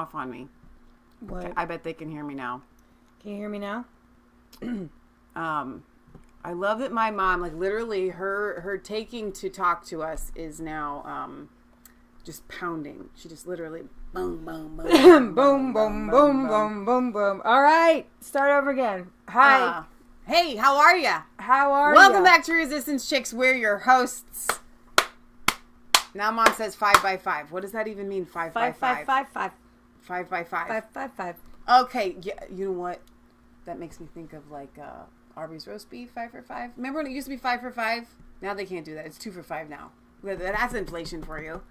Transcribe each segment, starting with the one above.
off on me. What? I bet they can hear me now. Can you hear me now? I love that my mom, like literally her taking to talk to us is now just pounding. She just literally boom, boom, boom, boom, boom, boom, boom, boom, boom. All right, start over again. Hi. Hey, how are ya? How are you? Welcome back to Resistance Chicks. We're your hosts. Now Mom says 5 by 5. What does that even mean? 5 by 5? 5 by 5. 5. Okay, yeah, you know what? That makes me think of like Arby's roast beef 5 for 5. Remember when it used to be 5 for 5? Now they can't do that. It's 2 for 5 now. That's inflation for you.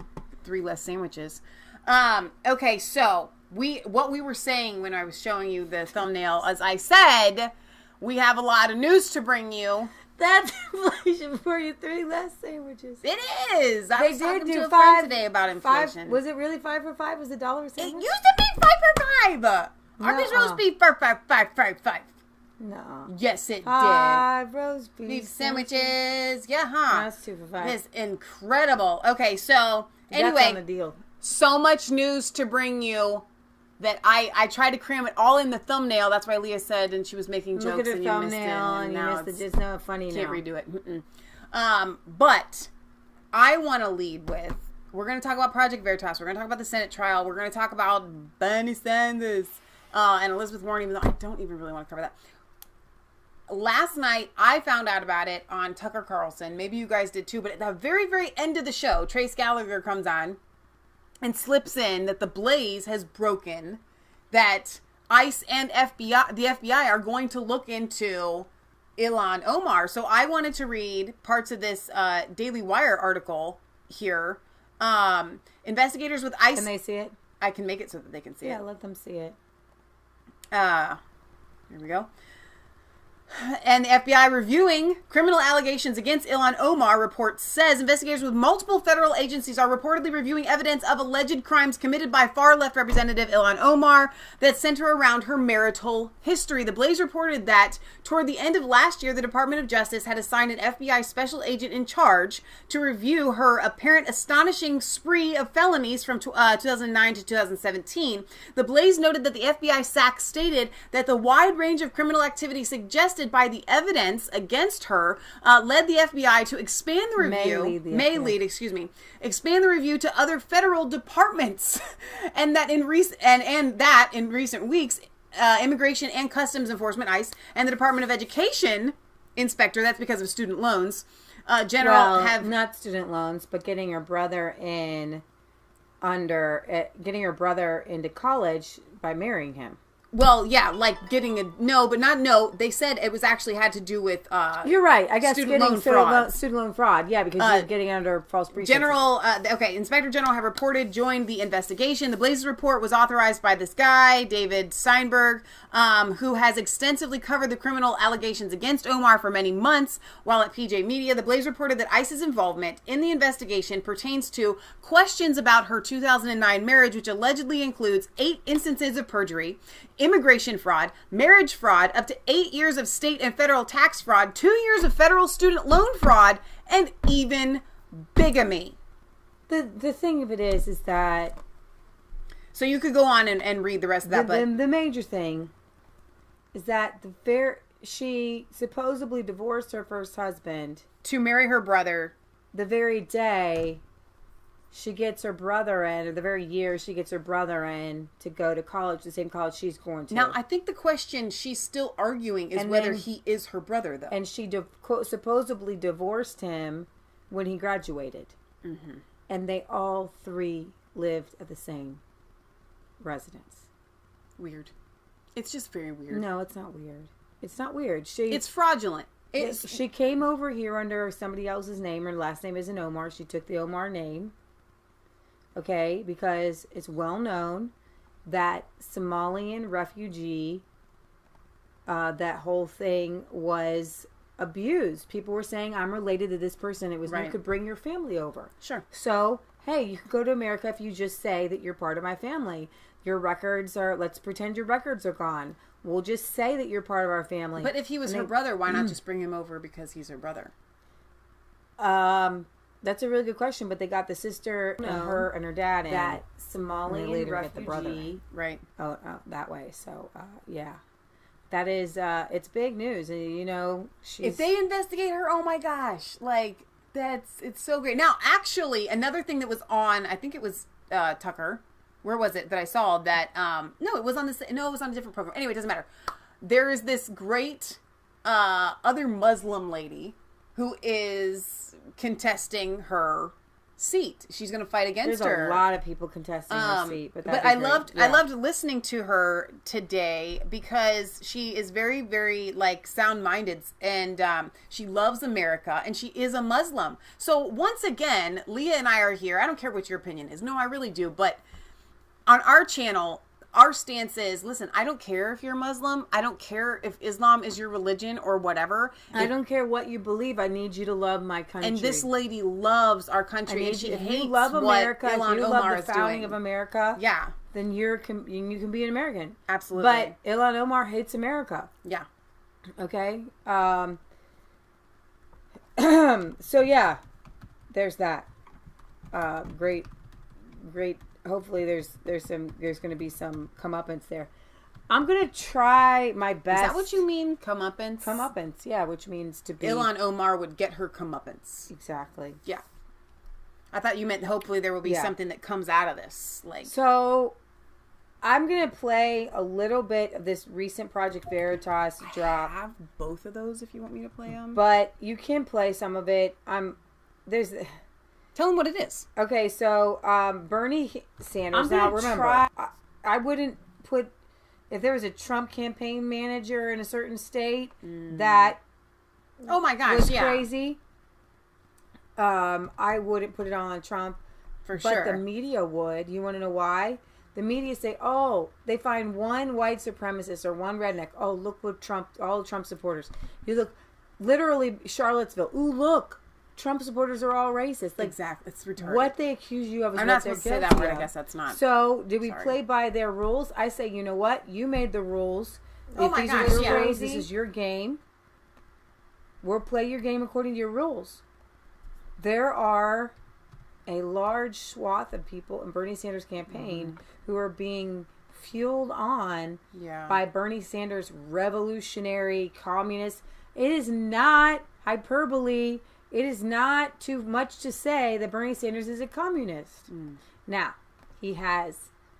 3 less sandwiches. Okay, so what we were saying when I was showing you the thumbnail, as I said, we have a lot of news to bring you. That's inflation for you. 3 less sandwiches. It is. I was talking to a 5 friend today about inflation. Was it really 5 for 5? Was it $1 a sandwich? It used to be 5 for 5. Arby's roast beef 5. No. Yes, it did. 5 roast beef sandwiches. Yeah, huh? That's 2 for 5. It's incredible. Okay, so anyway, that's on the deal. So much news to bring you that I tried to cram it all in the thumbnail. That's why Leah said, and she was making jokes. Look at her and thumbnail, you missed it, and you missed it. Just no funny. Can't now. redo it. But I want to lead with. We're going to talk about Project Veritas. We're going to talk about the Senate trial. We're going to talk about Bernie Sanders and Elizabeth Warren. Even though I don't even really want to cover that. Last night, I found out about it on Tucker Carlson. Maybe you guys did too. But at the very, very end of the show, Trace Gallagher comes on and slips in that the blaze has broken, that ICE and the FBI are going to look into Ilhan Omar. So I wanted to read parts of this Daily Wire article here. Investigators with ICE... Can they see it? I can make it so that they can see it. Yeah, let them see it. Here we go. And the FBI reviewing criminal allegations against Ilhan Omar, report says investigators with multiple federal agencies are reportedly reviewing evidence of alleged crimes committed by far-left Representative Ilhan Omar that center around her marital history. The Blaze reported that toward the end of last year, the Department of Justice had assigned an FBI special agent in charge to review her apparent astonishing spree of felonies from 2009 to 2017. The Blaze noted that the FBI SAC stated that the wide range of criminal activity suggested by the evidence against her led the FBI to expand the review. Expand the review to other federal departments, and that in recent weeks, Immigration and Customs Enforcement (ICE) and the Department of Education inspector. That's because of student loans. Not student loans, but getting her brother into college by marrying him. Well, yeah, like getting they said it was actually had to do with you're right. I guess student loan fraud. Yeah, because you're getting under false pretenses. Inspector General have joined the investigation. The Blaze's report was authorized by this guy, David Steinberg, who has extensively covered the criminal allegations against Omar for many months. While at PJ Media, the Blaze reported that ICE's involvement in the investigation pertains to questions about her 2009 marriage, which allegedly includes 8 instances of perjury, immigration fraud, marriage fraud, up to 8 years of state and federal tax fraud, 2 years of federal student loan fraud, and even bigamy. The thing of it is that... So you could go on and read the rest of that, but... The major thing is that she supposedly divorced her first husband... to marry her brother. The very day... she gets her brother in, or the very year she gets her brother in to go to college, the same college she's going to. Now, I think the question she's still arguing is whether he is her brother, though. And she supposedly divorced him when he graduated. Mm-hmm. And they all 3 lived at the same residence. Weird. It's just very weird. No, it's not weird. It's not weird. It's fraudulent. She came over here under somebody else's name. Her last name isn't Omar. She took the Omar name. Okay, because it's well known that Somalian refugee, that whole thing was abused. People were saying, I'm related to this person. It was, right. You could bring your family over. Sure. So, hey, you could go to America if you just say that you're part of my family. Your records are, let's pretend your records are gone. We'll just say that you're part of our family. But if he was her brother, why not just bring him over because he's her brother? That's a really good question, but they got the sister and her and her dad in. That Somalian refugee. the brother. Right. Oh, that way. So, yeah. That is, it's big news. You know, if they investigate her, oh my gosh. Like, it's so great. Now, actually, another thing that was on, I think it was Tucker. Where was it that I saw that, no, it was on a different program. Anyway, it doesn't matter. There is this great other Muslim lady who is contesting her seat. She's going to fight against her. There's a lot of people contesting her seat, but I loved listening to her today because she is very, very like sound-minded, and she loves America, and she is a Muslim. So once again, Leah and I are here. I don't care what your opinion is. No, I really do. But on our channel, our stance is, listen, I don't care if you're Muslim. I don't care if Islam is your religion or whatever. I don't care what you believe. I need you to love my country. And this lady loves our country, and she hates you love America, what Ilhan if you Omar love the founding of America. Yeah, then you can be an American. Absolutely. But Ilhan Omar hates America. Yeah. Okay. So yeah, there's that. Great. Hopefully there's going to be some comeuppance there. I'm going to try my best. Is that what you mean? Comeuppance? Comeuppance, yeah, which means to be. Ilhan Omar would get her comeuppance. Exactly. Yeah. I thought you meant hopefully there will be something that comes out of this. Like, so I'm going to play a little bit of this recent Project Veritas drop. I have both of those if you want me to play them. But you can play some of it. Tell them what it is. Okay, so Bernie Sanders. Now remember, I wouldn't put, if there was a Trump campaign manager in a certain state that oh my gosh, was crazy, I wouldn't put it on Trump. For sure. But the media would. You want to know why? The media say, oh, they find one white supremacist or one redneck. Oh, look what all Trump supporters. You look, literally Charlottesville. Ooh, look. Trump supporters are all racist. Like, exactly. It's retarded. What they accuse you of is I'm what not they're supposed to say that word. I guess that's not. So, did we play by their rules? I say, you know what? You made the rules. Oh if my these gosh, are your rules, this is your game. We'll play your game according to your rules. There are a large swath of people in Bernie Sanders' campaign who are being fueled on by Bernie Sanders' revolutionary communist. It is not hyperbole. It is not too much to say that Bernie Sanders is a communist. Now, he has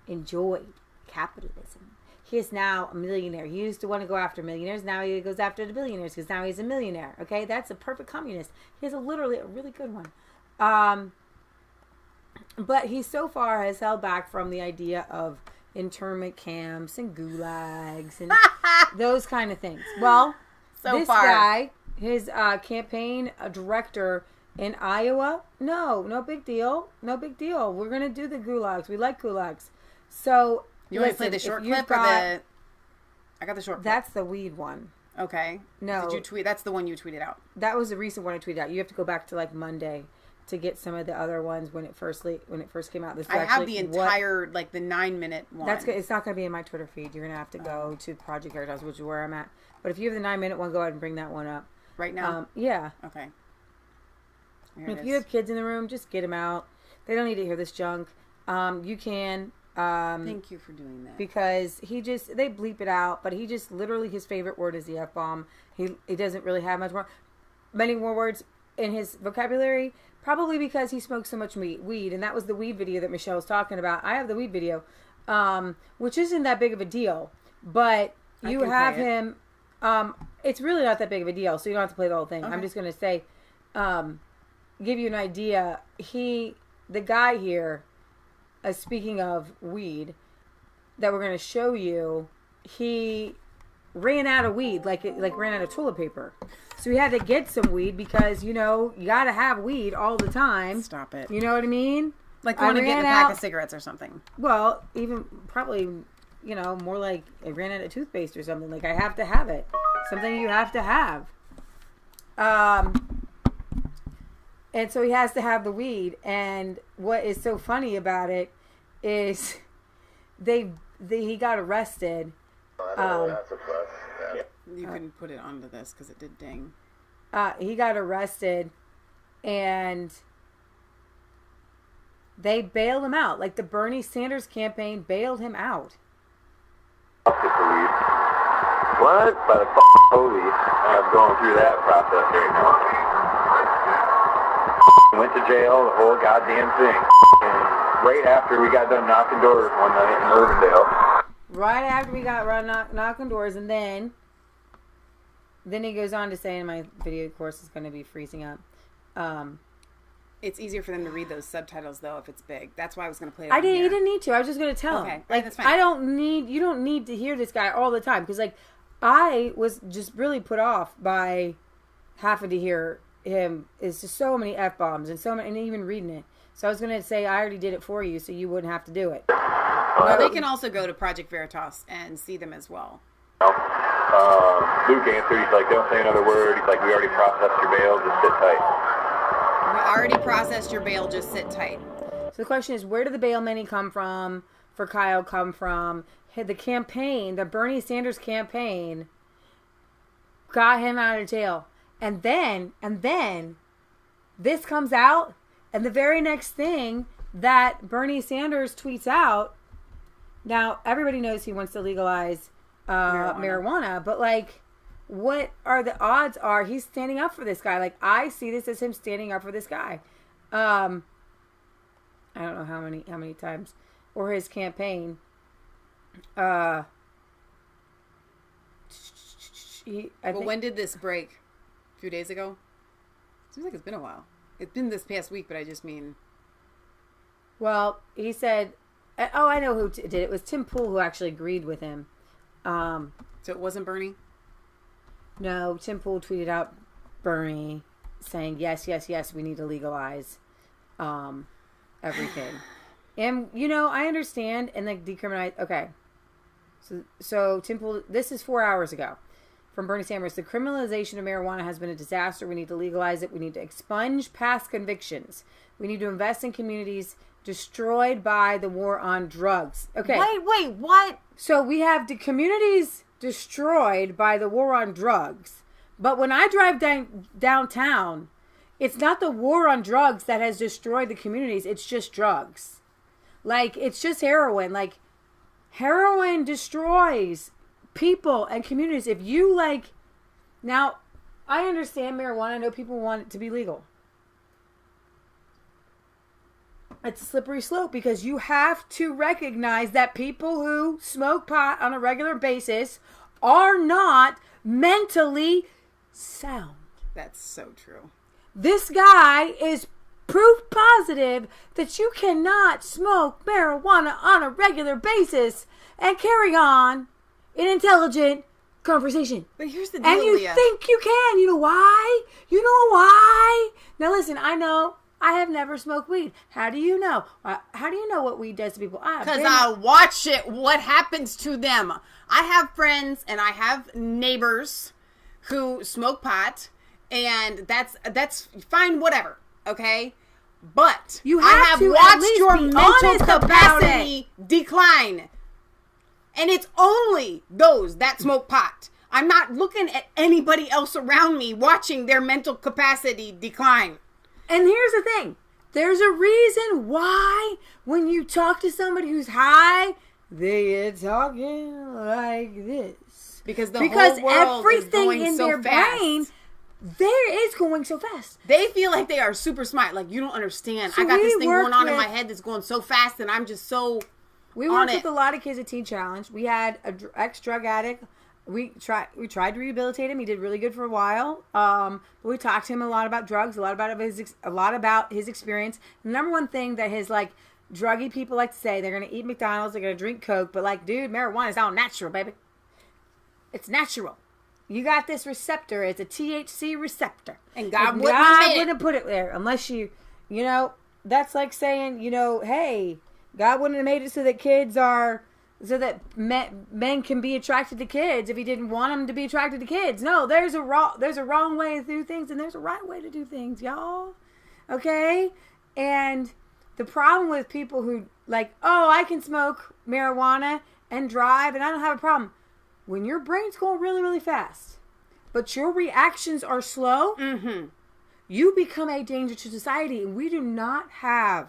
enjoyed capitalism. He is now a millionaire. He used to want to go after millionaires. Now he goes after the billionaires because now he's a millionaire. Okay, that's a perfect communist. He has literally a really good one. But he so far has held back from the idea of internment camps and gulags and those kind of things. Well, this guy, his campaign director in Iowa, no big deal. No big deal. We're going to do the gulags. We like gulags. So, you want to play the short clip or the... I got the short clip. That's the weed one. Okay. No. Did you tweet? That's the one you tweeted out. That was the recent one I tweeted out. You have to go back to like Monday to get some of the other ones when it first came out. I have the entire, like the 9-minute one. That's good. It's not going to be in my Twitter feed. You're going to have to go to Project Veritas, which is where I'm at. But if you have the 9-minute one, go ahead and bring that one up. Right now? Yeah. Okay. If you have kids in the room, just get them out. They don't need to hear this junk. You can. Thank you for doing that. Because they bleep it out, but he just literally, his favorite word is the F-bomb. He doesn't really have many more words in his vocabulary, probably because he smokes so much weed. And that was the weed video that Michelle was talking about. I have the weed video, which isn't that big of a deal, but you have him. It's really not that big of a deal, so you don't have to play the whole thing. Okay. I'm just going to say, give you an idea. The guy here, speaking of weed, that we're going to show you, he ran out of weed, like ran out of toilet paper. So he had to get some weed because, you got to have weed all the time. Stop it. You know what I mean? Like going to get a pack of cigarettes or something. Well, even probably, more like I ran out of toothpaste or something. Like I have to have it. Something you have to have. And so he has to have the weed. And what is so funny about it is he got arrested. You can put it onto this because it did ding. He got arrested, and They bailed him out. Like the Bernie Sanders campaign bailed him out. What? By the police. I'm going through that process right now. Went to jail, the whole goddamn thing. And right after we got done knocking doors one night in Urbandale. Right after we got knocking doors, and then he goes on to say, in my video, of course, is going to be freezing up. It's easier for them to read those subtitles, though, if it's big. That's why I was going to play it. You didn't need to. I was just going to tell him. Okay, like, that's fine. You don't need to hear this guy all the time. Because, like, I was just really put off by having to hear him. It's just so many F-bombs and even reading it. So I was going to say, I already did it for you, so you wouldn't have to do it. Well, they can also go to Project Veritas and see them as well. Luke answered, he's like, don't say another word. He's like, we already processed your bail, just sit tight. We already processed your bail, just sit tight. So the question is, where did the bail money come from for Kyle come from? The campaign, the Bernie Sanders campaign, got him out of jail. And then, this comes out, and the very next thing that Bernie Sanders tweets out, now everybody knows he wants to legalize marijuana, but like, what are the odds are he's standing up for this guy? Like, I see this as him standing up for this guy. I don't know how many times, or his campaign. When did this break? A few days ago? Seems like it's been a while. It's been this past week, but I just mean. Well, he said, oh, I know who did it. It was Tim Pool who actually agreed with him. So it wasn't Bernie? No, Tim Pool tweeted out Bernie saying, yes, we need to legalize everything. And, I understand, and like decriminalize. Okay. So Tim Pool, this is 4 hours ago from Bernie Sanders. The criminalization of marijuana has been a disaster. We need to legalize it. We need to expunge past convictions. We need to invest in communities destroyed by the war on drugs. Okay. Wait, what? So we have the communities destroyed by the war on drugs. But when I drive downtown, it's not the war on drugs that has destroyed the communities. It's just drugs. Like, it's just heroin. Like, heroin destroys people and communities. If you, like... Now, I understand marijuana. I know people want it to be legal. It's a slippery slope because you have to recognize that people who smoke pot on a regular basis are not mentally sound. That's so true. This guy is proof positive that you cannot smoke marijuana on a regular basis and carry on an intelligent conversation. But here's the deal, and you Leah. think you can. You know why? You know why? Now listen, I know I have never smoked weed. How do you know? How do you know what weed does to people? Because I watch it. What happens to them? I have friends and I have neighbors who smoke pot, and that's fine, whatever. Okay, but I have watched your mental capacity decline, and it's only those that smoke pot. I'm not looking at anybody else around me watching their mental capacity decline. And here's the thing. There's a reason why when you talk to somebody who's high, they get talking like this. Because whole world everything is going in so their fast. brain, there is going so fast. They feel like they are super smart. Like, you don't understand. So I got this thing going on in my head that's going so fast, and I'm just so We worked with a lot of kids at Teen Challenge. We had an ex-drug addict. We tried to rehabilitate him. He did really good for a while. But we talked to him a lot about drugs, a lot about his experience. The number one thing that his like druggy people like to say, they're gonna eat McDonald's, they're gonna drink Coke, but like, dude, marijuana is all natural, baby. It's natural. You got this receptor. It's a THC receptor, and God wouldn't put it there unless you know. That's like saying, hey, God wouldn't have made it so that men can be attracted to kids if he didn't want them to be attracted to kids. No, there's a wrong way to do things and there's a right way to do things, y'all. Okay? And the problem with people who like, oh, I can smoke marijuana and drive and I don't have a problem. When your brain's going really, really fast, but your reactions are slow, you become a danger to society. And we do not have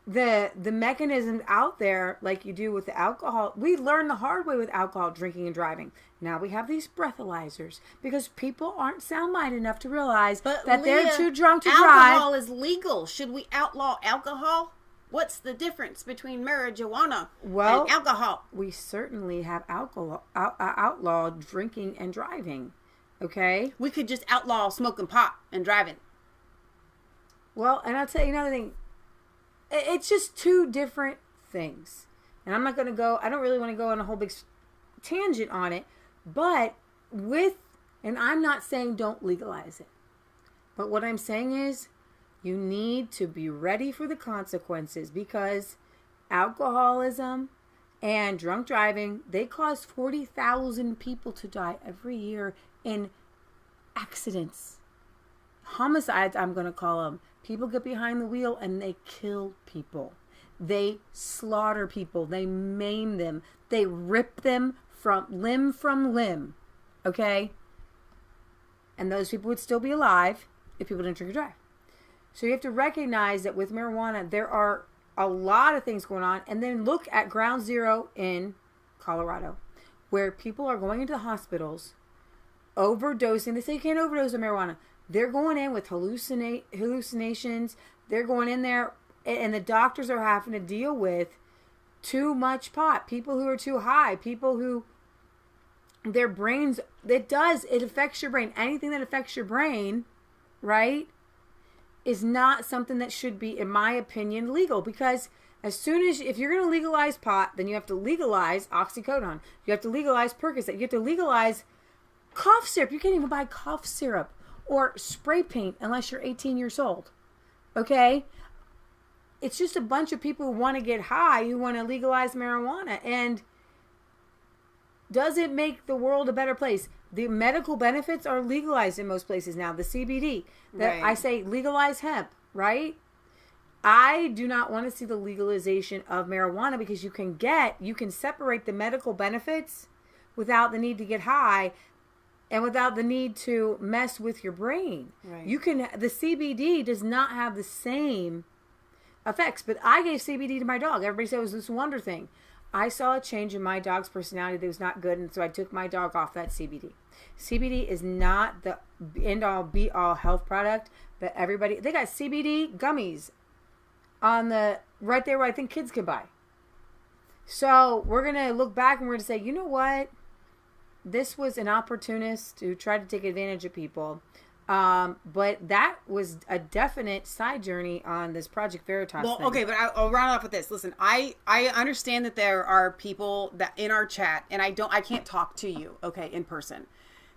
the mechanisms out there, like you do with the alcohol, we learned the hard way with alcohol, drinking and driving. Now we have these breathalyzers because people aren't sound-minded enough to realize that they're too drunk to drive. Alcohol is legal. Should we outlaw alcohol? What's the difference between marijuana and alcohol? We certainly have outlaw drinking and driving. Okay? We could just outlaw smoking pot and driving. Well, and I'll tell you another thing. It's just two different things. And I'm not going to go, I don't really want to go on a whole big tangent on it. But and I'm not saying don't legalize it. But what I'm saying is you need to be ready for the consequences, because alcoholism and drunk driving, they cause 40,000 people to die every year in accidents. Homicides, I'm going to call them. People get behind the wheel and they kill people. They slaughter people. They maim them. They rip them from limb. Okay? And those people would still be alive if people didn't drink or drive. So you have to recognize that with marijuana, there are a lot of things going on. And then look at Ground Zero in Colorado, where people are going into hospitals, overdosing. They say you can't overdose on marijuana. They're going in with hallucinations. They're going in there, and the doctors are having to deal with too much pot. People who are too high. People who, their brains, it affects your brain. Anything that affects your brain, right, is not something that should be, in my opinion, legal. Because if you're going to legalize pot, then you have to legalize oxycodone. You have to legalize Percocet. You have to legalize cough syrup. You can't even buy cough syrup or spray paint unless you're 18 years old. Okay? It's just a bunch of people who want to get high, who want to legalize marijuana. And does it make the world a better place? The medical benefits are legalized in most places now. The CBD. Right. I say legalize hemp, right? I do not want to see the legalization of marijuana, because you can separate the medical benefits without the need to get high and without the need to mess with your brain. Right. The CBD does not have the same effects, but I gave CBD to my dog. Everybody said it was this wonder thing. I saw a change in my dog's personality that was not good, and so I took my dog off that CBD. CBD is not the end-all, be-all health product that everybody... They got CBD gummies on right there where I think kids can buy. So we're going to look back and we're going to say, you know what? This was an opportunist who tried to take advantage of people. But that was a definite side journey on this Project Veritas thing. Okay, but I'll round off with this. Listen, I understand that there are people that in our chat, and I can't talk to you, okay, in person.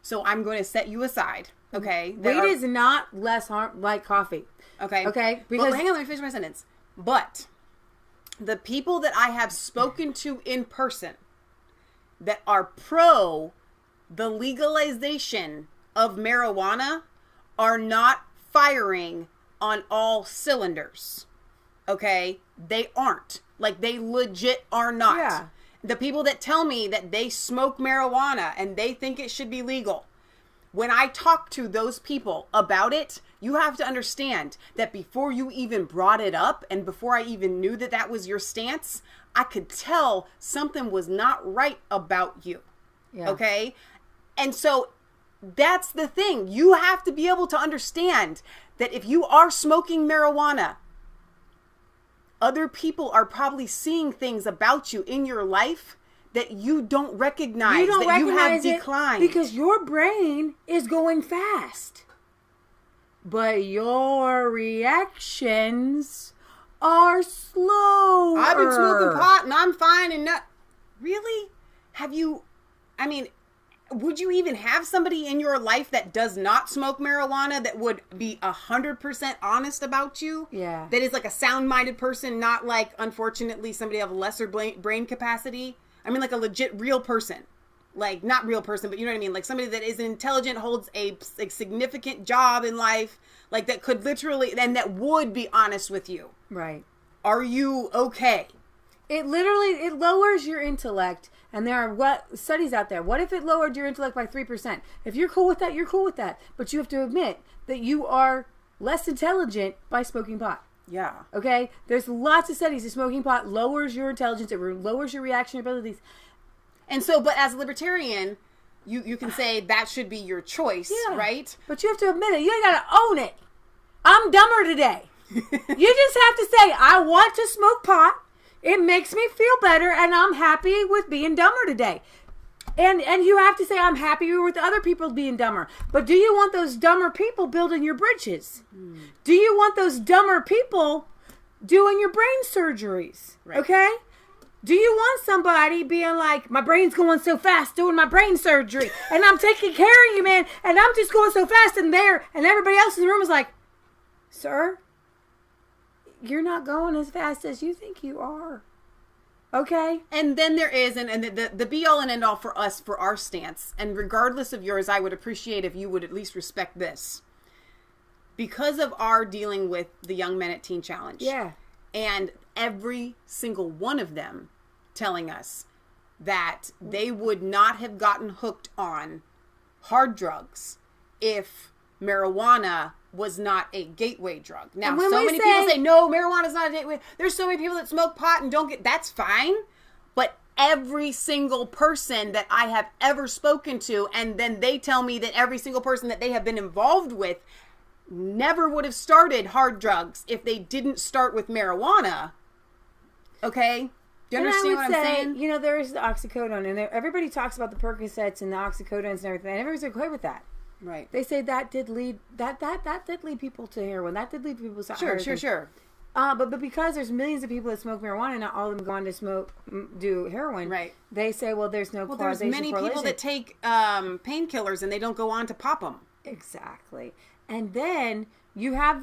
So I'm going to set you aside, okay? Weed is not less like coffee. Okay. Okay? Because hang on, let me finish my sentence. But the people that I have spoken to in person that are pro the legalization of marijuana are not firing on all cylinders. Okay? They aren't. Like, they legit are not. Yeah. The people that tell me that they smoke marijuana and they think it should be legal, when I talk to those people about it, you have to understand that before you even brought it up and before I even knew that that was your stance, I could tell something was not right about you. Yeah. Okay? And so that's the thing. You have to be able to understand that if you are smoking marijuana, other people are probably seeing things about you in your life that you don't recognize. You have declined. Because your brain is going fast. But your reactions are slower. I've been smoking pot and I'm fine and not... Really? Would you even have somebody in your life that does not smoke marijuana that would be 100% honest about you? Yeah. That is like a sound-minded person, not like, unfortunately, somebody of lesser brain capacity? I mean, like a legit real person. Like, not real person, but you know what I mean? Like somebody that is intelligent, holds a significant job in life, like that could literally, and that would be honest with you. Right. Are you okay? It lowers your intellect. And there are studies out there. What if it lowered your intellect by 3%? If you're cool with that, you're cool with that. But you have to admit that you are less intelligent by smoking pot. Yeah. Okay? There's lots of studies that smoking pot lowers your intelligence. It lowers your reaction abilities. And so, but as a libertarian, you can say that should be your choice, right? But you have to admit it. You got to own it. I'm dumber today. You just have to say, I want to smoke pot. It makes me feel better, and I'm happy with being dumber today. And you have to say, I'm happy with other people being dumber. But do you want those dumber people building your bridges? Do you want those dumber people doing your brain surgeries? Right. Okay? Do you want somebody being like, my brain's going so fast doing my brain surgery, and I'm taking care of you, man, and I'm just going so fast, and everybody else in the room is like, sir, you're not going as fast as you think you are. Okay? And then there is, and the be-all and end-all for us, for our stance, and regardless of yours, I would appreciate if you would at least respect this. Because of our dealing with the Young Men at Teen Challenge. Yeah. And every single one of them telling us that they would not have gotten hooked on hard drugs if marijuana was not a gateway drug. Now, so many people say, no, marijuana is not a gateway. There's so many people that smoke pot and don't get, that's fine. But every single person that I have ever spoken to, and then they tell me that every single person that they have been involved with never would have started hard drugs if they didn't start with marijuana. Okay? Do you understand what I'm saying? You know, there is the oxycodone, and everybody talks about the Percocets and the oxycodones and everything, and everybody's okay with that. Right. They say that did lead people to heroin. That did lead people to Sure. But because there's millions of people that smoke marijuana and not all of them go on to do heroin, right? They say, well, there's no causation. There's many people that take painkillers and they don't go on to pop them. Exactly. And then you have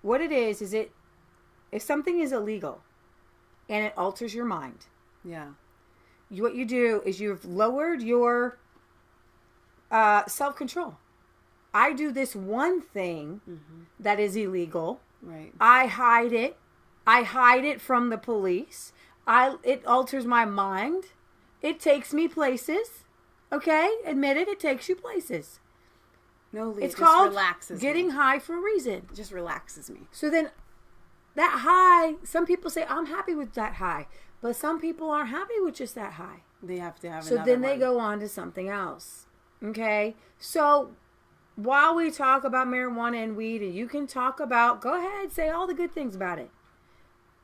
what it is if something is illegal and it alters your mind. Yeah. What you do is you've lowered your self-control. I do this one thing that is illegal. Right. I hide it. I hide it from the police. It alters my mind. It takes me places. Okay? Admit it. It takes you places. No, Leah, it's just called relaxes getting me. High for a reason. It just relaxes me. So then that high, some people say, I'm happy with that high. But some people aren't happy with just that high. They have to have so another then they go on to something else. Okay? So while we talk about marijuana and weed, and you can talk about, go ahead, say all the good things about it.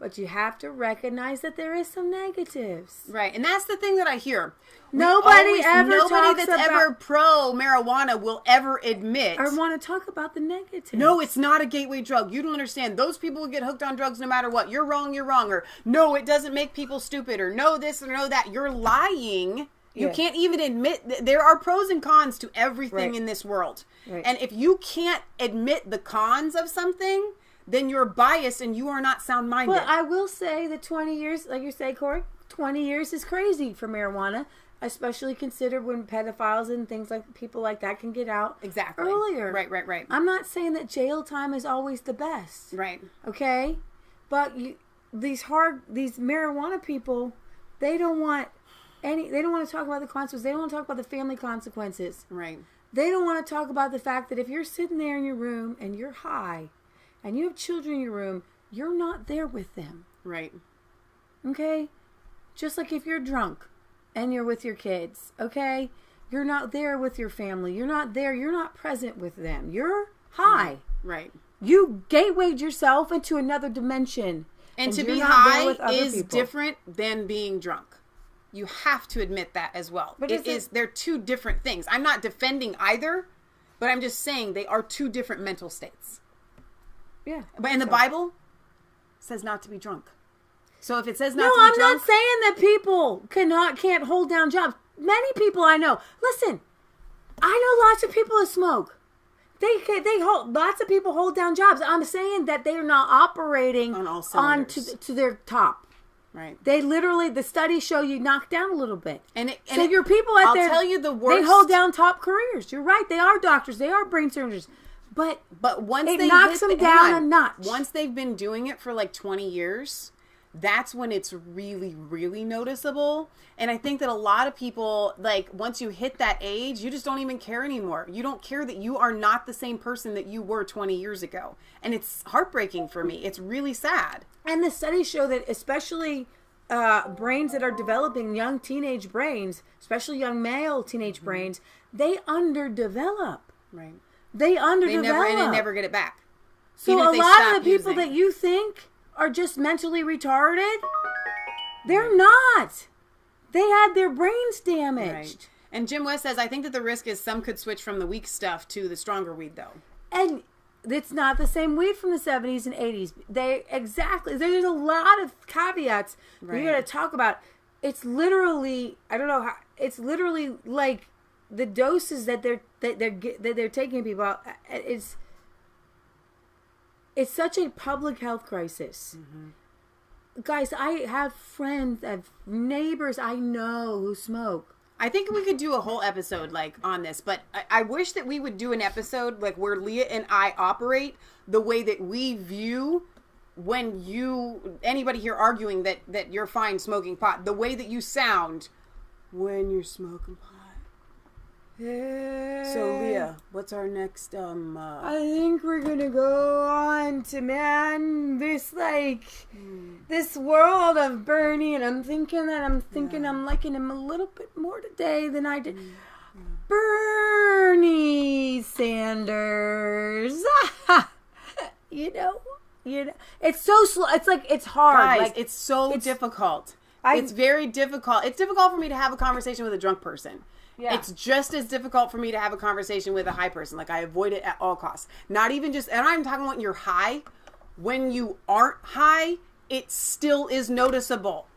But you have to recognize that there is some negatives. Right. And that's the thing that I hear. Nobody that's ever pro marijuana will ever admit. I want to talk about the negatives. No, it's not a gateway drug. You don't understand. Those people will get hooked on drugs no matter what. You're wrong. Or no, it doesn't make people stupid. Or no this or no that. You're lying. You can't even admit there are pros and cons to everything in this world. Right. And if you can't admit the cons of something, then you're biased and you are not sound-minded. Well, I will say that 20 years, like you say, Corey, 20 years is crazy for marijuana, especially considered when pedophiles and things like people like that can get out earlier. Right. I'm not saying that jail time is always the best. Right. Okay? But these marijuana people, they don't want to talk about the consequences. They don't want to talk about the family consequences. Right. They don't want to talk about the fact that if you're sitting there in your room and you're high and you have children in your room, you're not there with them. Right. Okay? Just like if you're drunk and you're with your kids, okay? You're not there with your family. You're not there. You're not present with them. You're high. Right. You gatewayed yourself into another dimension. And to be high is different than being drunk. You have to admit that as well. But they're two different things. I'm not defending either, but I'm just saying they are two different mental states. Yeah. But in the Bible, it says not to be drunk. So if it says not to be drunk... No, I'm not saying that people can't hold down jobs. Many people I know. Listen, I know lots of people that smoke. Lots of people hold down jobs. I'm saying that they are not operating on to their top. Right. They literally, the studies show you knock down a little bit. So your people out there, I'll tell you the worst. They hold down top careers. You're right. They are doctors. They are brain surgeons. But once it knocks them down a notch. Once they've been doing it for like 20 years, that's when it's really, really noticeable. And I think that a lot of people, like, once you hit that age, you just don't even care anymore. You don't care that you are not the same person that you were 20 years ago. And it's heartbreaking for me. It's really sad. And the studies show that especially brains that are developing, young teenage brains, especially young male teenage brains, they underdevelop. Right. They underdevelop. They never get it back. So a lot of the people that you think are just mentally retarded, they're not. They had their brains damaged. Right. And Jim West says, I think that the risk is some could switch from the weak stuff to the stronger weed, though. And it's not the same weed from the 70s and 80s. There's a lot of caveats that you're going to talk about. It's literally, I don't know how, it's literally like the doses that they're taking people out. It's such a public health crisis. Mm-hmm. Guys, I have friends, I have neighbors I know who smoke. I think we could do a whole episode like on this, but I wish that we would do an episode like where Leah and I operate the way that we view when anybody here arguing that you're fine smoking pot, the way that you sound when you're smoking pot. So Leah, what's our next I think we're gonna go on to this world of Bernie, and I'm thinking I'm liking him a little bit more today than I did. Bernie Sanders. you know it's so slow. It's hard. Guys, it's so difficult. It's very difficult. It's difficult for me to have a conversation with a drunk person. Yeah. It's just as difficult for me to have a conversation with a high person. Like, I avoid it at all costs. Not even just, and I'm talking when you're high. When you aren't high, it still is noticeable.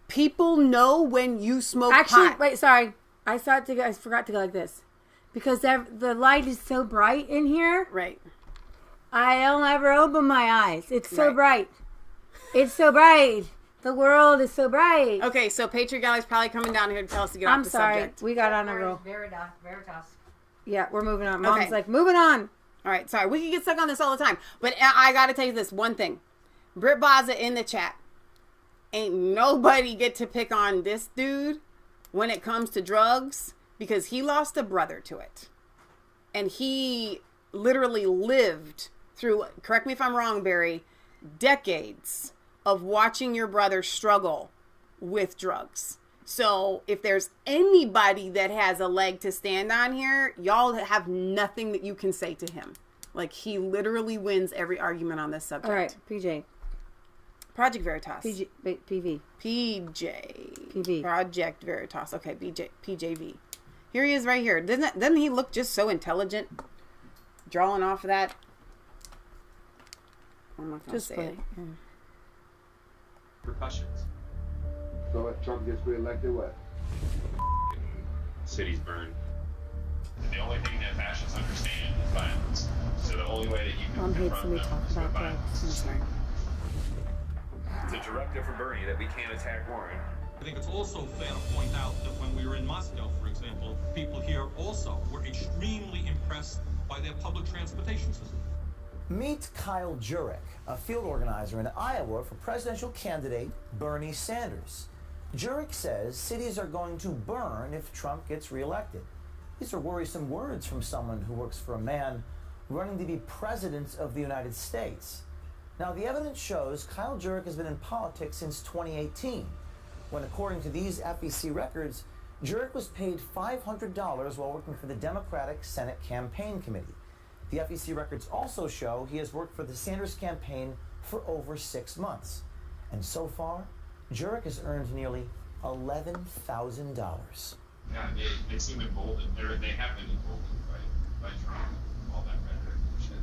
People know when you smoke pot. Wait, sorry. I forgot to go like this. Because the light is so bright in here. Right. I don't ever open my eyes. It's so bright. It's so bright. The world is so bright. Okay, so Patriot Gallery's probably coming down here to tell us to get off the subject. We got on a roll. Veritas. Yeah, we're moving on. Mom's like, moving on. All right, sorry. We can get stuck on this all the time. But I got to tell you this one thing. Britt Baza in the chat. Ain't nobody get to pick on this dude when it comes to drugs because he lost a brother to it. And he literally lived through, correct me if I'm wrong, Barry, decades of watching your brother struggle with drugs. So if there's anybody that has a leg to stand on here, y'all have nothing that you can say to him. Like, he literally wins every argument on this subject. All right, PJ. Project Veritas. PV. PV. Project Veritas. Okay, PJV. Here he is right here. Doesn't he look just so intelligent? Drawing off of that. I'm not going to say it. Repercussions. So if Trump gets reelected, what? Cities burn. The only thing that fascists understand is violence. So the only way that you can confront them is with violence. It's a directive from Bernie that we can't attack Warren. I think it's also fair to point out that when we were in Moscow, for example, people here also were extremely impressed by their public transportation system. Meet Kyle Jurek, a field organizer in Iowa for presidential candidate Bernie Sanders. Jurek says cities are going to burn if Trump gets reelected. These are worrisome words from someone who works for a man running to be president of the United States. Now, the evidence shows Kyle Jurek has been in politics since 2018, when, according to these FEC records, Jurek was paid $500 while working for the Democratic Senate Campaign Committee. The FEC records also show he has worked for the Sanders campaign for over 6 months. And so far, Jurek has earned nearly $11,000. Yeah, they seem emboldened. They have been emboldened by Trump and all that rhetoric and shit.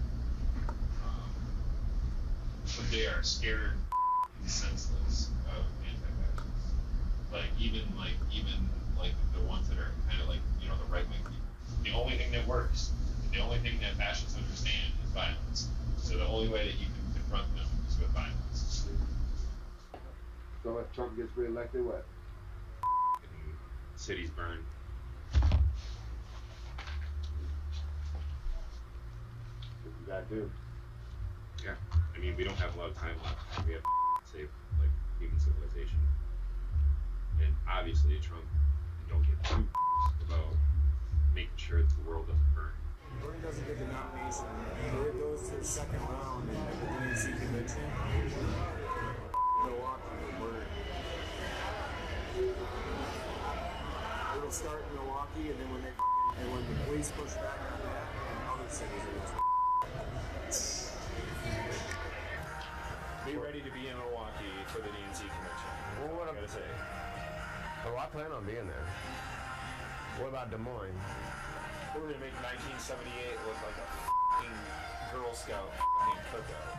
But they are scared and senseless of anti-fascists. Even the ones that are kind of like, the right-wing people. The only thing that works, the only thing that fascists understand is violence. So the only way that you can confront them is with violence. So if Trump gets reelected, what? Cities burn. What you gotta do? Yeah. We don't have a lot of time left. We have to save, obviously Trump don't get too about making sure that the world doesn't burn. Bernie doesn't get the nomination. If it goes to the second round in the DNC convention, Milwaukee will burn. It'll start in Milwaukee, and then when the police push back on that, and other cities are going Be ready to be in Milwaukee for the DNC convention. Well, what I gotta say. Oh, I plan on being there. What about Des Moines? We're gonna make 1978 look like a f***ing Girl Scout f***ing cookout.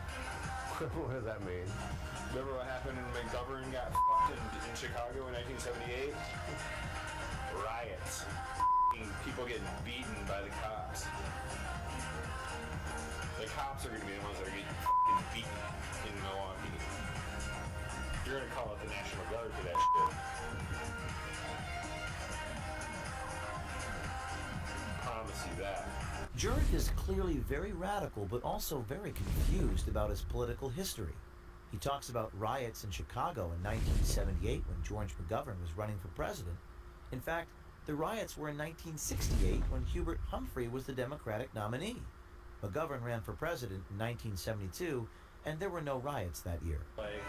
What does that mean? Remember what happened when McGovern got f***ed in Chicago in 1978? Riots. People getting beaten by the cops. The cops are gonna be the ones that are getting f***ing beaten in Milwaukee. You're gonna call it the National Guard for that shit. Promise you that. Jurek is clearly very radical, but also very confused about his political history. He talks about riots in Chicago in 1978 when George McGovern was running for president. In fact, the riots were in 1968 when Hubert Humphrey was the Democratic nominee. McGovern ran for president in 1972, and there were no riots that year. Like,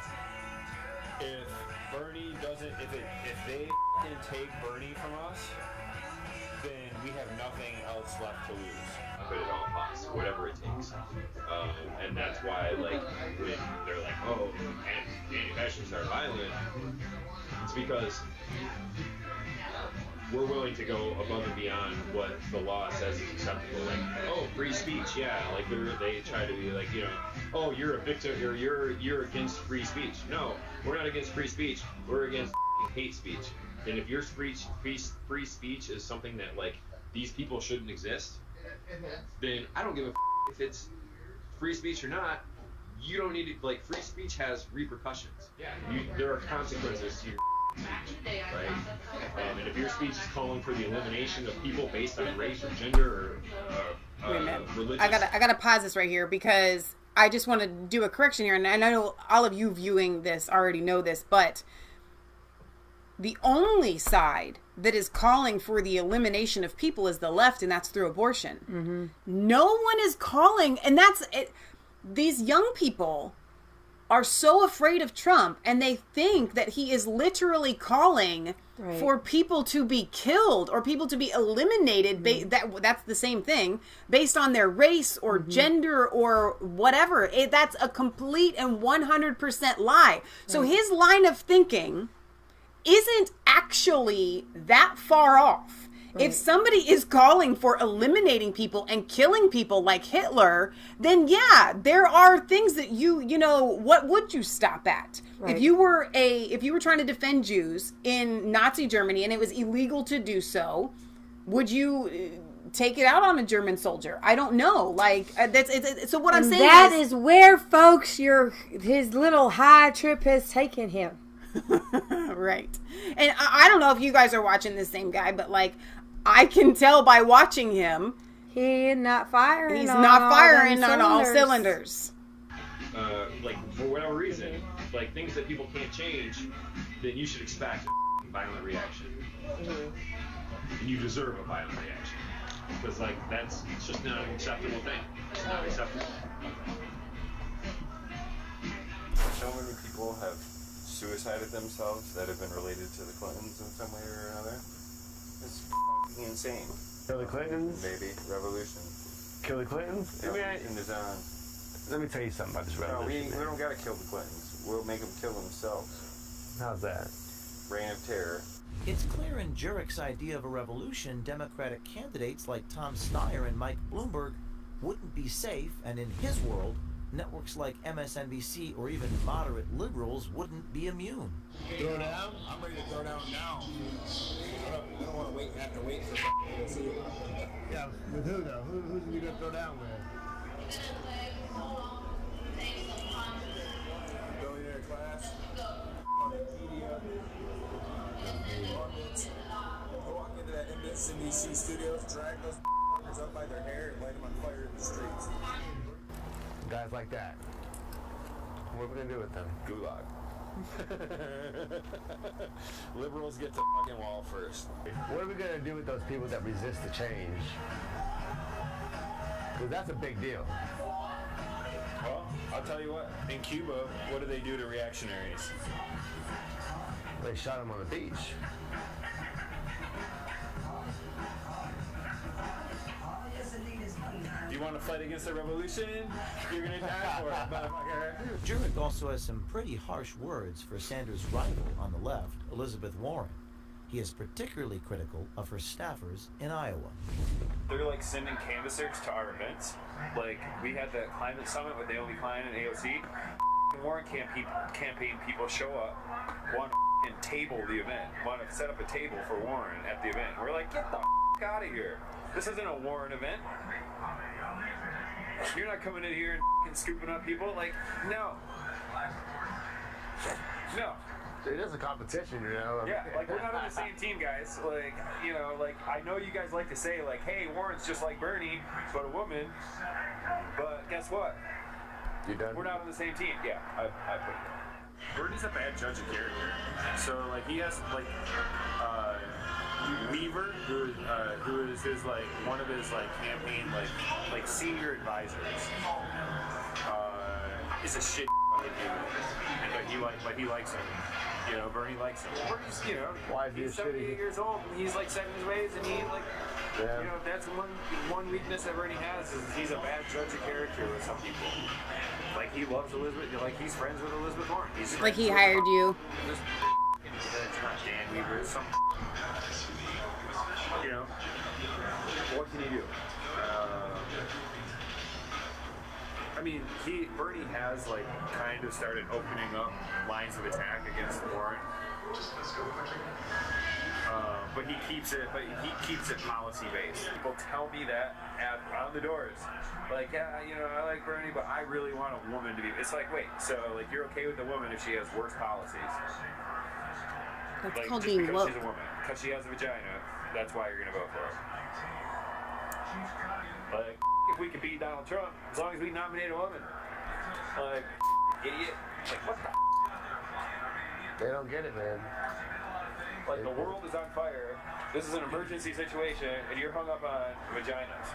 if Bernie doesn't, if they f***ing take Bernie from us, then we have nothing else left to lose. But at all costs, whatever it takes. And that's why, like, when they're like, oh, anti-fascists are violent, it's because we're willing to go above and beyond what the law says is acceptable. Like, oh, free speech, yeah. Like, they try to be like, you know, oh, you're a victim, or you're against free speech. No, we're not against free speech. We're against hate speech. And if your free speech is something that, like, these people shouldn't exist, then I don't give a if it's free speech or not. You don't need to, like, free speech has repercussions. Yeah. There are consequences to your speech, right? And if your speech is calling for the elimination of people based on race or gender or religion. I gotta pause this right here because I just want to do a correction here, and I know all of you viewing this already know this, but the only side that is calling for the elimination of people is the left, and that's through abortion. Mm-hmm. No one is calling, and that's it. These young people are so afraid of Trump, and they think that he is literally calling for people to be killed or people to be eliminated. That's the same thing, based on their race or gender or whatever. That's a complete and 100% lie. So his line of thinking isn't actually that far off. Right. If somebody is calling for eliminating people and killing people like Hitler, then yeah, there are things that you know, what would you stop at? Right. If you were trying to defend Jews in Nazi Germany and it was illegal to do so, would you take it out on a German soldier? I don't know. Like, so what I'm saying that is where, folks, his little high trip has taken him. Right. And I don't know if you guys are watching the same guy, but like, I can tell by watching him, he's not firing on all cylinders. Like, for whatever reason, like, things that people can't change, then you should expect a violent reaction. Mm-hmm. And you deserve a violent reaction. Because, like, it's just not an acceptable thing. It's not acceptable. So many people have suicided themselves that have been related to the Clintons in some way or another. It's f***ing insane. Kill the Clintons? Maybe. Revolution. Kill the Clintons? Revolution is on. Let me tell you something about this revolution. No, we don't gotta kill the Clintons. We'll make them kill themselves. How's that? Reign of terror. It's clear in Jurek's idea of a revolution, Democratic candidates like Tom Steyer and Mike Bloomberg wouldn't be safe, and in his world, networks like MSNBC or even moderate liberals wouldn't be immune. Throw down? I'm ready to throw down now. I don't want to have to wait for to see it. Yeah, with who though? Who's we gonna throw down with? Billionaire class. Media. Go walk into that MSNBC studios, drag those fuckers up by their hair, and light them on fire in the streets. Guys like that. What are we gonna do with them? Gulag. Liberals get to fucking wall first. What are we gonna do with those people that resist the change? Because that's a big deal. Well, I'll tell you what. In Cuba, what do they do to reactionaries? They shot them on the beach. You want to fight against the revolution? You're gonna die for it, motherfucker. Jurek also has some pretty harsh words for Sanders' rival on the left, Elizabeth Warren. He is particularly critical of her staffers in Iowa. They're like sending canvassers to our events. Like we had the climate summit with Naomi Klein and AOC. Warren campaign people show up, want to table the event, want to set up a table for Warren at the event. We're like, get the out of here. This isn't a Warren event. You're not coming in here and scooping up people. Like, no. No. It is a competition, you know. Yeah, like we're not on the same team, guys. Like, you know, like I know you guys like to say, like, hey, Warren's just like Bernie, but a woman. But guess what? You done? We're not on the same team. Yeah, I put it. Bernie's a bad judge of character. So like he has like Weaver, who is his like one of his like campaign like senior advisors. Is a shit dude, but he likes him. You know, Bernie likes him. Bernie's, you know, why is he he's 78 years old. And he's like set in his ways, and he like, you know, that's one weakness that Bernie has is he's a bad judge of character with some people. Like he loves Elizabeth, like he's friends with Elizabeth Warren. He's Like he hired you. It's not Dan Weaver. It's some. You know, what can you do? I mean, Bernie has like kind of started opening up lines of attack against Warren, but he keeps it policy based. People tell me that on the doors, like, yeah, you know, I like Bernie, but I really want a woman to be. It's like, wait, so like you're okay with the woman if she has worse policies? That's like, called just being because woke. she's a woman, because she has a vagina, that's why you're gonna vote for her. Like, if we could beat Donald Trump, as long as we nominate a woman. Like, idiot. Like, what the? They don't get it, man. Like, the world is on fire. This is an emergency situation, and you're hung up on vaginas.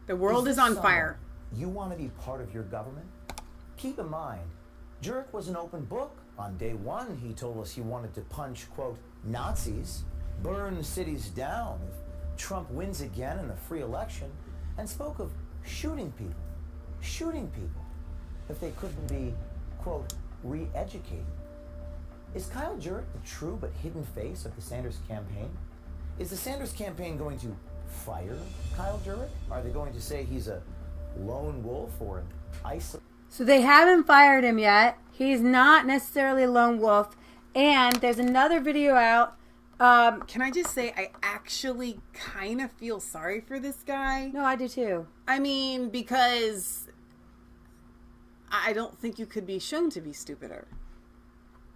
The world is on fire. You want to be part of your government? Keep in mind, Jurek was an open book. On day one, he told us he wanted to punch, quote, Nazis, burn cities down if Trump wins again in a free election, and spoke of shooting people if they couldn't be, quote, re-educated. Is Kyle Jurek the true but hidden face of the Sanders campaign? Is the Sanders campaign going to fire Kyle Jurek? Are they going to say he's a lone wolf or an isolated? So they haven't fired him yet. He's not necessarily a lone wolf. And there's another video out. Can I just say, I actually kind of feel sorry for this guy. No, I do too. I mean, because I don't think you could be shown to be stupider.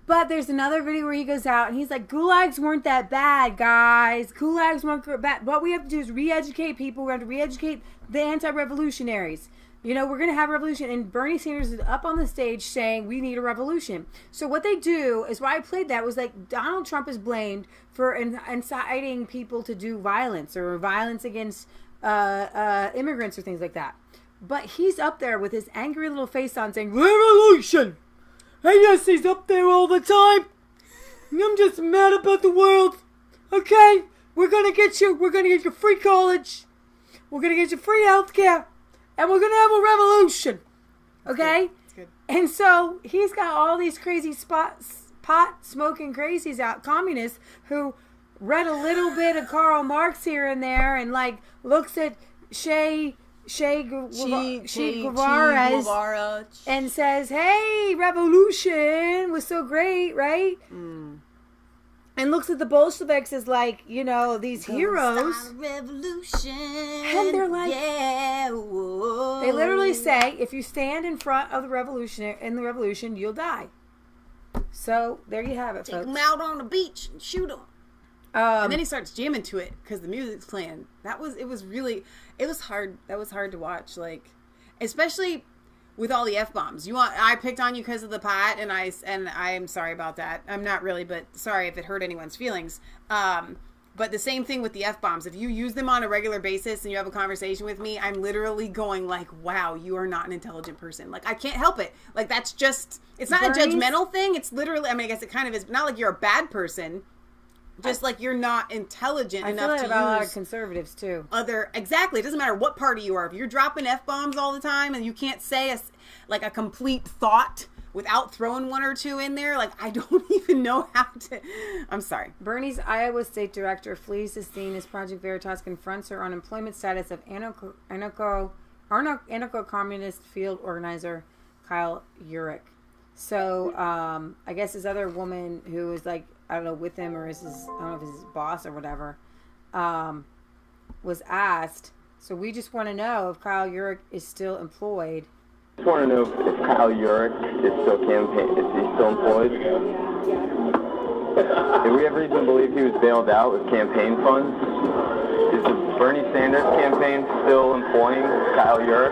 But there's another video where he goes out and he's like, gulags weren't that bad, guys. Gulags weren't bad. What we have to do is re-educate people. We have to re-educate the anti-revolutionaries. You know, we're going to have a revolution. And Bernie Sanders is up on the stage saying we need a revolution. So what they do is why I played that was like Donald Trump is blamed for inciting people to do violence or violence against immigrants or things like that. But he's up there with his angry little face on saying, revolution! Hey, yes, he's up there all the time. I'm just mad about the world. Okay? We're going to get you free college. We're going to get you free health care. And we're going to have a revolution. Okay? That's good. And so he's got all these crazy pot-smoking crazies out, communists, who read a little bit of Karl Marx here and there and, like, looks at Che Guevara and says, hey, revolution was so great, right? Mm. And looks at the Bolsheviks as like, you know, these heroes. Revolution. And they're like, yeah, whoa. They literally say, if you stand in front of the revolution, you'll die. So there you have it, folks. Take them out on the beach and shoot them. And then he starts jamming to it because the music's playing. It was hard. That was hard to watch. Like, especially with all the F-bombs. I picked on you because of the pot, and I'm sorry about that. I'm not really, but sorry if it hurt anyone's feelings. But the same thing with the F-bombs. If you use them on a regular basis and you have a conversation with me, I'm literally going like, wow, you are not an intelligent person. Like, I can't help it. Like, that's just, it's not a judgmental thing. It's literally, I mean, I guess it kind of is, not like you're a bad person. Just like you're not intelligent enough to use. I feel like about a lot of conservatives too. Exactly. It doesn't matter what party you are. If you're dropping F-bombs all the time and you can't say a complete thought without throwing one or two in there, like, I don't even know how to. I'm sorry. Bernie's Iowa state director flees the scene as Project Veritas confronts her on employment status of anarcho-communist field organizer Kyle Urich. So, I guess this other woman who was like, I don't know, with him or is his, I don't know if it's his boss or whatever, was asked. So we just want to know if Kyle Urich is still employed. I just want to know if Kyle Urich is still employed. Did we have reason to believe he was bailed out with campaign funds? Is the Bernie Sanders campaign still employing Kyle Urich?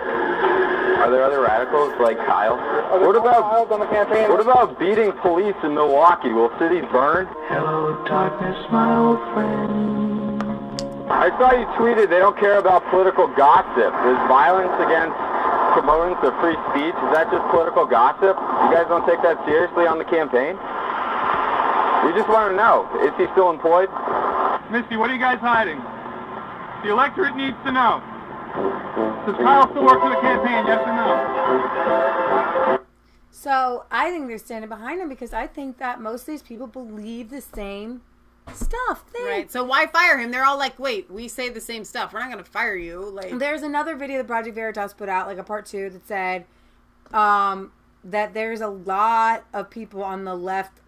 Are there other radicals like Kyle? What about beating police in Milwaukee? Will cities burn? Hello, darkness, my old friend. I saw you tweeted they don't care about political gossip. Is violence against proponents of free speech, is that just political gossip? You guys don't take that seriously on the campaign? We just want to know, is he still employed? Misty, what are you guys hiding? The electorate needs to know. Does Kyle still work for the campaign, yes or no? So I think they're standing behind him because I think that most of these people believe the same stuff. Right. So why fire him? They're all like, wait, we say the same stuff. We're not going to fire you. Like, there's another video that Project Veritas put out, like a part 2, that said that there's a lot of people on the left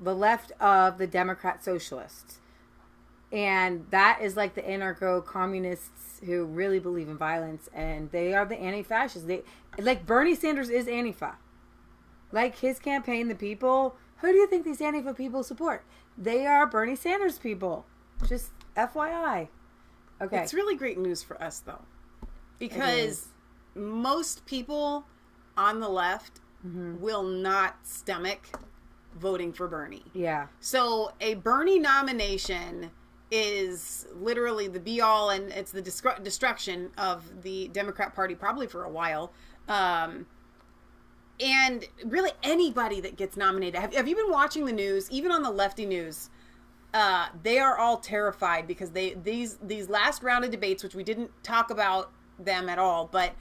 of the Democrat socialists. And that is like the anarcho-communists who really believe in violence, and they are the anti-fascists. Like Bernie Sanders is Antifa. Like his campaign, the people, who do you think these Antifa people support? They are Bernie Sanders people. Just FYI. Okay. It's really great news for us, though. Because most people on the left will not stomach voting for Bernie. Yeah. So a Bernie nomination is literally the be-all, and it's the destruction of the Democrat Party probably for a while. And really anybody that gets nominated. Have you been watching the news? Even on the lefty news, they are all terrified because these last round of debates, which we didn't talk about them at all, but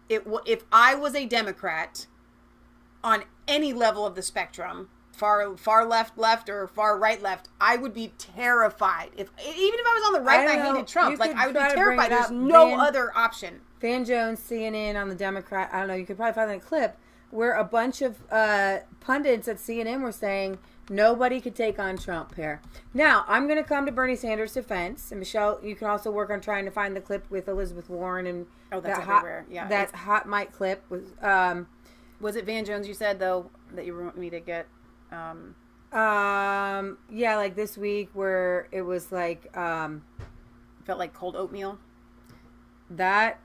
if I was a Democrat on any level of the spectrum, far left or far right, I would be terrified. Even if I was on the right and I hated Trump, like I would be terrified. There's no other option. Van Jones, CNN on the Democrat, I don't know, you could probably find that clip where a bunch of pundits at CNN were saying nobody could take on Trump here. Now, I'm going to come to Bernie Sanders' defense. And Michelle, you can also work on trying to find the clip with Elizabeth Warren and that's everywhere. Yeah, that hot mic clip. Was it Van Jones you said, though, that you want me to get? Yeah, like this week where it was like felt like cold oatmeal. That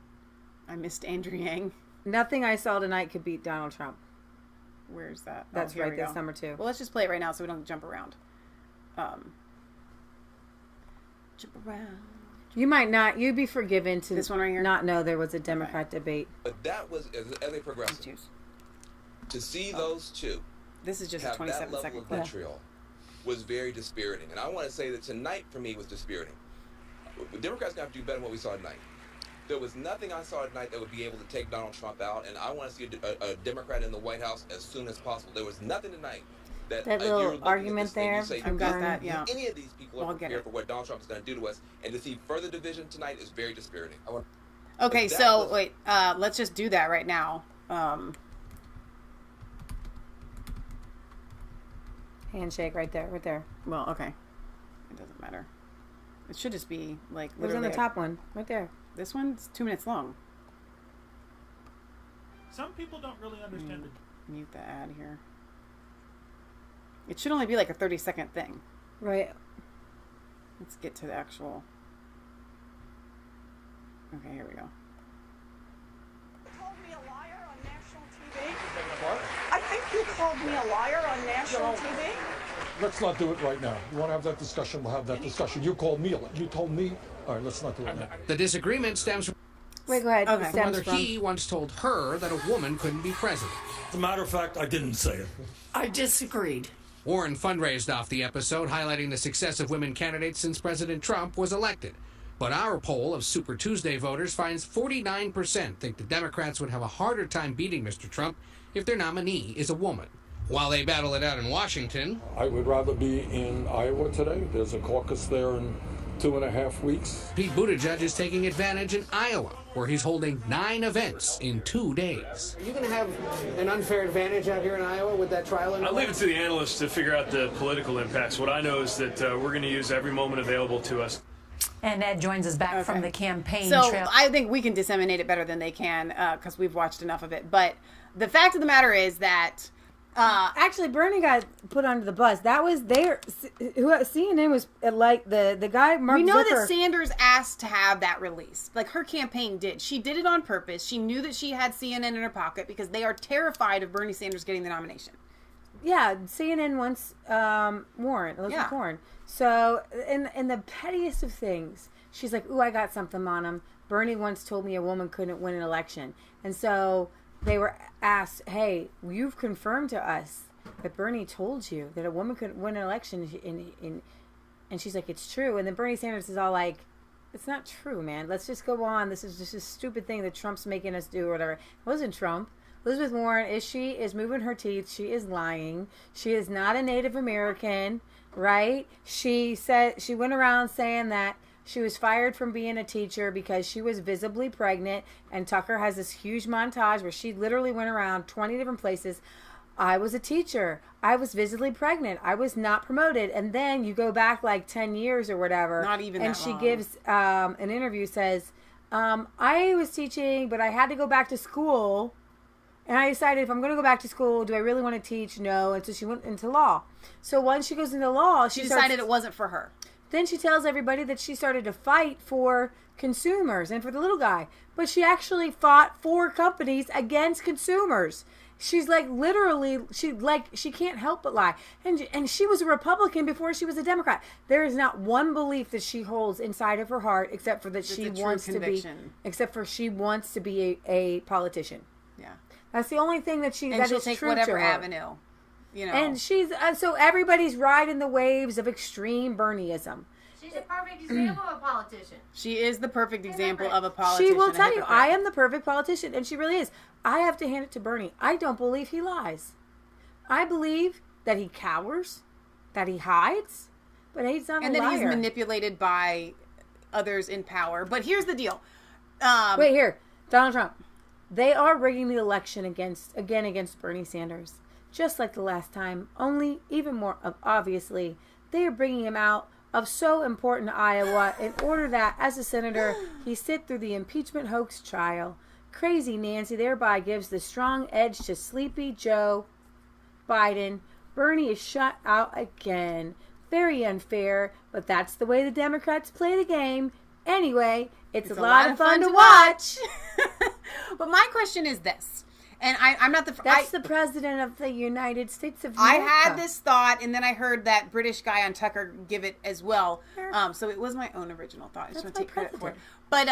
I missed Andrew Yang. Nothing I saw tonight could beat Donald Trump. Where's that? That's right. That's number 2. Well, let's just play it right now so we don't have to jump around. Jump around. You might not. You'd be forgiven to this one right here. Not know there was a Democrat debate. But that was as a progressive. To see those two. This is just a 27-second clip. Vitriol was very dispiriting, and I want to say that tonight for me was dispiriting. The Democrats have to do better than what we saw tonight. There was nothing I saw tonight that would be able to take Donald Trump out, and I want to see a Democrat in the White House as soon as possible. There was nothing tonight that little argument there. I've got that. Yeah. Any of these people are prepared for what Donald Trump is going to do to us, and to see further division tonight is very dispiriting. Okay, so wait, let's just do that right now. Handshake right there. Well, okay. It doesn't matter. It should just be like literally. Who's on the top one? Right there. This one's 2 minutes long. Some people don't really understand it. Mute the ad here. It should only be like a 30-second thing. Right. Let's get to the actual. Okay, here we go. Called me a liar on national TV. called me a liar on national TV? Let's not do it right now. You want to have that discussion, we'll have that discussion. You called me, you told me. All right, let's not do it now. The disagreement stems from... Wait, go ahead. From whether he once told her that a woman couldn't be president. As a matter of fact, I didn't say it. I disagreed. Warren fundraised off the episode, highlighting the success of women candidates since President Trump was elected. But our poll of Super Tuesday voters finds 49% think the Democrats would have a harder time beating Mr. Trump if their nominee is a woman. While they battle it out in Washington... I would rather be in Iowa today. There's a caucus there in 2.5 weeks. Pete Buttigieg is taking advantage in Iowa, where he's holding 9 events in 2 days. Are you going to have an unfair advantage out here in Iowa with that trial? I'll leave it to the analysts to figure out the political impacts. What I know is that we're going to use every moment available to us. And Ed joins us back from the campaign trail. I think we can disseminate it better than they can because we've watched enough of it. But the fact of the matter is that... actually, Bernie got put under the bus. That was CNN was like the guy Mark We know Zucker. that Sanders asked to have that release. Like, her campaign did. She did it on purpose. She knew that she had CNN in her pocket because they are terrified of Bernie Sanders getting the nomination. Yeah, CNN wants Warren, Elizabeth Warren. So, in the pettiest of things, she's like, "Ooh, I got something on him. Bernie once told me a woman couldn't win an election," and so they were asked, "Hey, you've confirmed to us that Bernie told you that a woman couldn't win an election," and she's like, "It's true." And then Bernie Sanders is all like, "It's not true, man. Let's just go on. This is just a stupid thing that Trump's making us do or whatever." It wasn't Trump. Elizabeth Warren is moving her teeth. She is lying. She is not a Native American, right? She said she went around saying that she was fired from being a teacher because she was visibly pregnant, and Tucker has this huge montage where she literally went around 20 different places. I was a teacher. I was visibly pregnant. I was not promoted. And then you go back like 10 years or whatever. Not even and that she long. gives an interview, says, I was teaching, but I had to go back to school. And I decided, if I'm going to go back to school, do I really want to teach? No. And so she went into law. So once she goes into law, She decided it wasn't for her. Then she tells everybody that she started to fight for consumers and for the little guy. But she actually fought for companies against consumers. She's like, literally, she can't help but lie. And she was a Republican before she was a Democrat. There is not one belief that she holds inside of her heart except for that she wants to be, a politician. Yeah. That's the only thing that And she'll take whatever avenue, you know. And she's so everybody's riding the waves of extreme Bernieism. She's a perfect example of a politician. She is the perfect example of a politician. She will tell you, I am the perfect politician, and she really is. I have to hand it to Bernie. I don't believe he lies. I believe that he cowers, that he hides, but he's not a liar. And that he's manipulated by others in power. But here's the deal. Wait, here. Donald Trump. They are rigging the election against Bernie Sanders. Just like the last time, only even more obviously, they are bringing him out of so important to Iowa in order that, as a senator, he sit through the impeachment hoax trial. Crazy Nancy thereby gives the strong edge to Sleepy Joe Biden. Bernie is shut out again. Very unfair, but that's the way the Democrats play the game. Anyway, it's a lot of fun to watch. But my question is this, and I'm not the... That's the president of the United States of I America. had this thought, and then I heard that British guy on Tucker give it as well. So it was my own original thought. I just want to take credit for it. But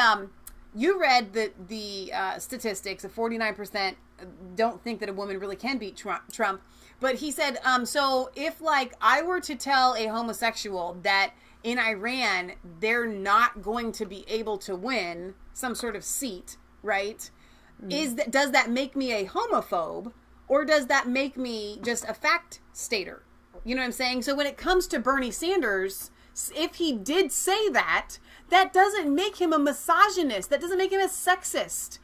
you read the statistics of 49% don't think that a woman really can beat Trump. But he said, so if like I were to tell a homosexual that in Iran they're not going to be able to win some sort of seat, right? Does that make me a homophobe, or does that make me just a fact stater? You know what I'm saying? So when it comes to Bernie Sanders, if he did say that, that doesn't make him a misogynist. That doesn't make him a sexist.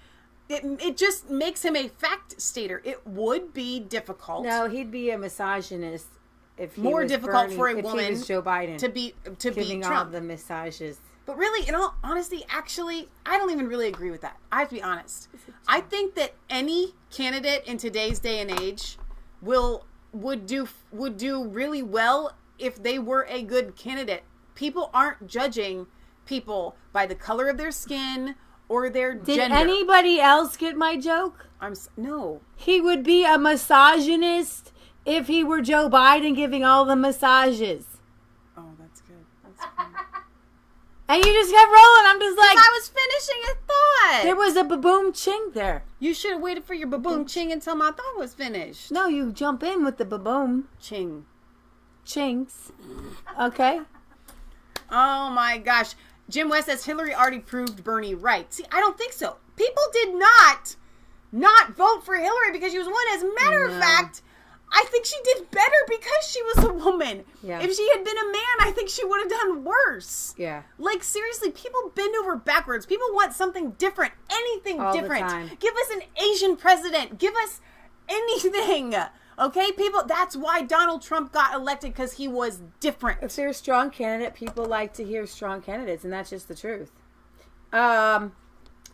It just makes him a fact stater. It would be difficult. No, he'd be a misogynist if he more was difficult Bernie, for a if woman he was Joe Biden to beat giving all Trump. the massages. But really, in all honesty, actually, I don't even really agree with that. I have to be honest. I think that any candidate in today's day and age would do really well if they were a good candidate. People aren't judging people by the color of their skin or their Did gender. anybody else get my joke? No. He would be a misogynist if he were Joe Biden giving all the massages. Oh, that's good. That's good. And you just kept rolling. I'm just like... I was finishing a thought. There was a ba-boom ching there. You should have waited for your ba-boom ching until my thought was finished. No, you jump in with the ba-boom. Ching. Chings. Okay. Oh, my gosh. Jim West says Hillary already proved Bernie right. See, I don't think so. People did not vote for Hillary because she was a woman. As a matter of fact, I think she did better because she was a woman. Yeah. If she had been a man, I think she would have done worse. Yeah. Like, seriously, people bend over backwards. People want something different. Anything All the different. time. Give us an Asian president. Give us anything. Okay, people, that's why Donald Trump got elected, because he was different. If they're a strong candidate, people like to hear strong candidates, and that's just the truth.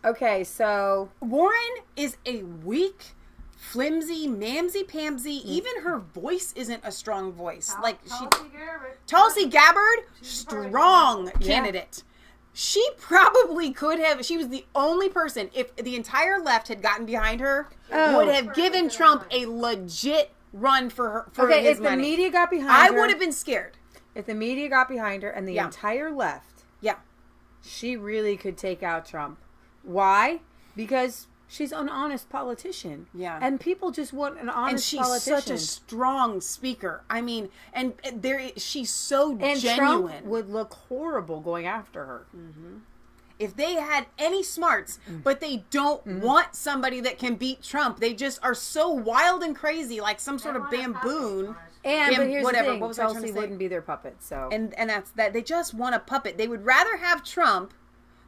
Okay, so... Warren is a weak, flimsy, mamsy-pamsy. Even her voice isn't a strong voice. Tulsi Gabbard, strong candidate. She probably could have, she was the only person, if the entire left had gotten behind her, would have given Trump a legit run for her, for his money. If the media got behind her... I would have been scared. If the media got behind her and the entire left, she really could take out Trump. Why? Because she's an honest politician. Yeah. And people just want an honest politician. And she's such a strong speaker. I mean, and she's so and genuine. Trump would look horrible going after her. Mm-hmm. If they had any smarts, but they don't want somebody that can beat Trump. They just are so wild and crazy, like some sort of bamboon. And but here's whatever. the thing, What was I trying to Chelsea say? wouldn't be their puppet. So and that's that. They just want a puppet. They would rather have Trump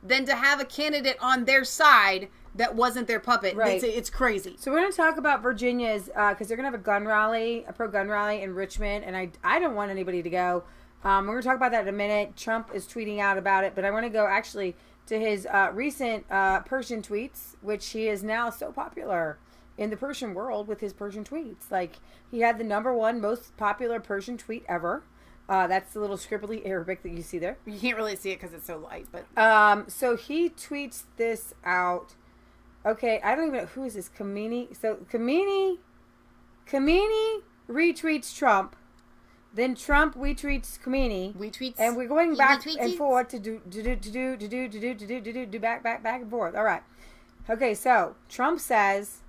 than to have a candidate on their side that wasn't their puppet. Right. It's crazy. So we're going to talk about Virginia's, because they're going to have a gun rally, a pro-gun rally in Richmond, and I don't want anybody to go. We're going to talk about that in a minute. Trump is tweeting out about it, but I want to go actually to his recent Persian tweets, which he is now so popular in the Persian world with his Persian tweets. Like, he had the #1 most popular Persian tweet ever. That's the little scribbly Arabic that you see there. You can't really see it because it's so light, but so he tweets this out. Okay, I don't even know who is this Khamenei. So Khamenei retweets Trump, then Trump retweets Khamenei. Retweets, and we're going back and forth to do back and forth. All right. Okay, so Trump says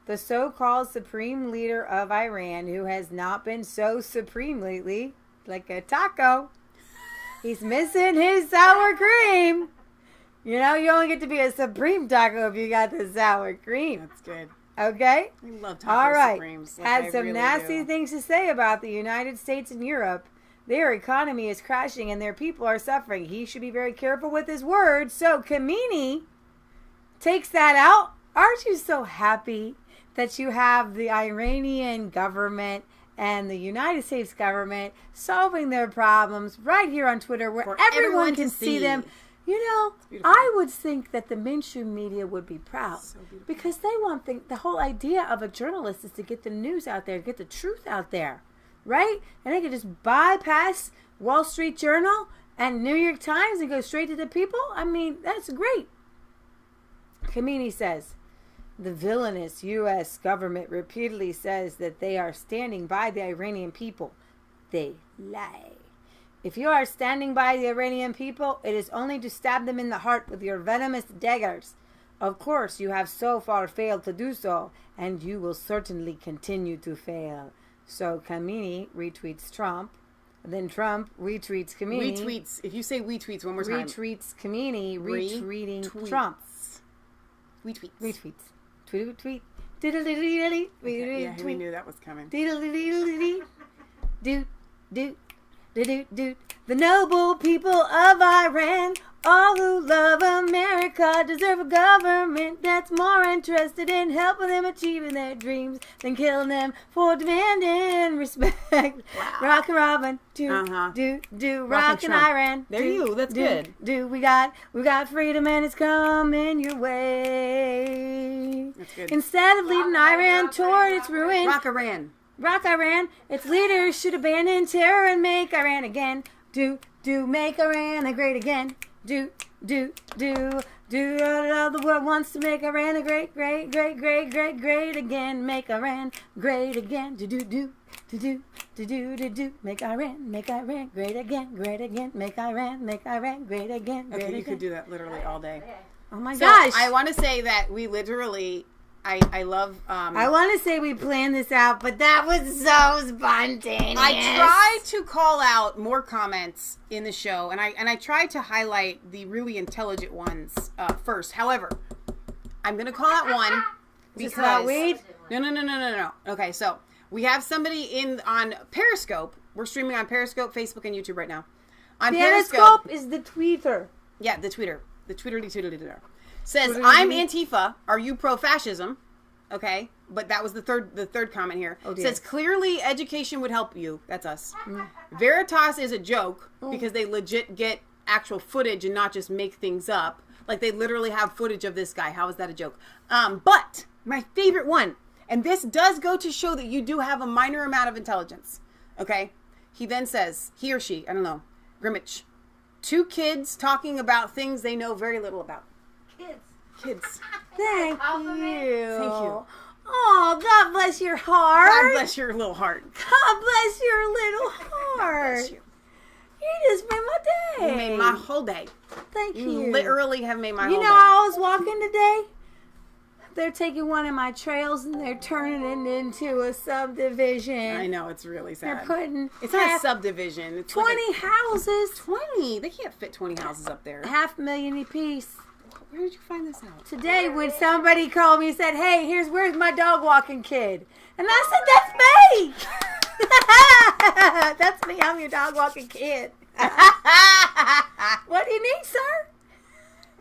the so-called supreme leader of Iran, who has not been so supreme lately, like a taco. He's missing his sour cream. You know, you only get to be a supreme taco if you got the sour cream. That's good. Okay? We love taco All right. supremes. Like Had I some really nasty do. things to say about the United States and Europe. Their economy is crashing and their people are suffering. He should be very careful with his words. So Khamenei takes that out. Aren't you so happy that you have the Iranian government and the United States government solving their problems right here on Twitter where everyone can see them? You know, I would think that the mainstream media would be proud because they want the whole idea of a journalist is to get the news out there, get the truth out there, right? And they could just bypass Wall Street Journal and New York Times and go straight to the people. I mean, that's great. Khamenei says, the villainous U.S. government repeatedly says that they are standing by the Iranian people. They lie. If you are standing by the Iranian people, it is only to stab them in the heart with your venomous daggers. Of course, you have so far failed to do so, and you will certainly continue to fail. So Khamenei retweets Trump, then Trump retweets Khamenei. Retweets. If you say retweets one more time. Retweets Khamenei, retweeting Trump. Retweets. Retweets. Tweet, tweet. Okay, yeah, we knew that was coming. The noble people of Iran, all who love America, deserve a government that's more interested in helping them achieving their dreams than killing them for demanding respect. Wow. Rockin' Robin, rockin' Iran. That's good. We got freedom and it's coming your way. That's good. Instead of leading Iran toward its ruin, Rock Iran. Rock Iran. Its leaders should abandon terror and make Iran again. Make Iran great again. All the world wants to make Iran great again. Make Iran great again. Do, make Iran great again, make Iran great again, Okay, you could do that literally all day. Oh my So gosh. I want to say that we literally, I love. I want to say we planned this out, but that was so spontaneous. I tried to call out more comments in the show, and I tried to highlight the really intelligent ones first. However, I'm going to call out one because Is this about weed? No. Okay, so we have somebody on Periscope. We're streaming on Periscope, Facebook, and YouTube right now. On Periscope is the tweeter. Yeah, the tweeter. The tweeter. Says, I'm Antifa. Are you pro-fascism? Okay. But that was the third comment here. Oh, dear. Says, clearly education would help you. That's us. Veritas is a joke because they legit get actual footage and not just make things up. Like, they literally have footage of this guy. How is that a joke? But my favorite one, and this does go to show that you do have a minor amount of intelligence. Okay. He then says, he or she, I don't know, Grimmage. 2 kids talking about things they know very little about. Kids. Thank you. Thank you. Oh, God bless your heart. God bless your little heart. God bless your little heart. Bless you. You just made my day. You made my whole day. Thank you. You literally have made my whole day. You know, I was walking today. They're taking one of my trails and they're turning it into a subdivision. I know, it's really sad. They're putting It's not a subdivision. It's 20 houses. 20? They can't fit 20 houses up there. $500,000 apiece. Where did you find this out? Today when somebody called me and said, hey, where's my dog walking kid? And I said, that's me. That's me. I'm your dog walking kid. What do you need, sir?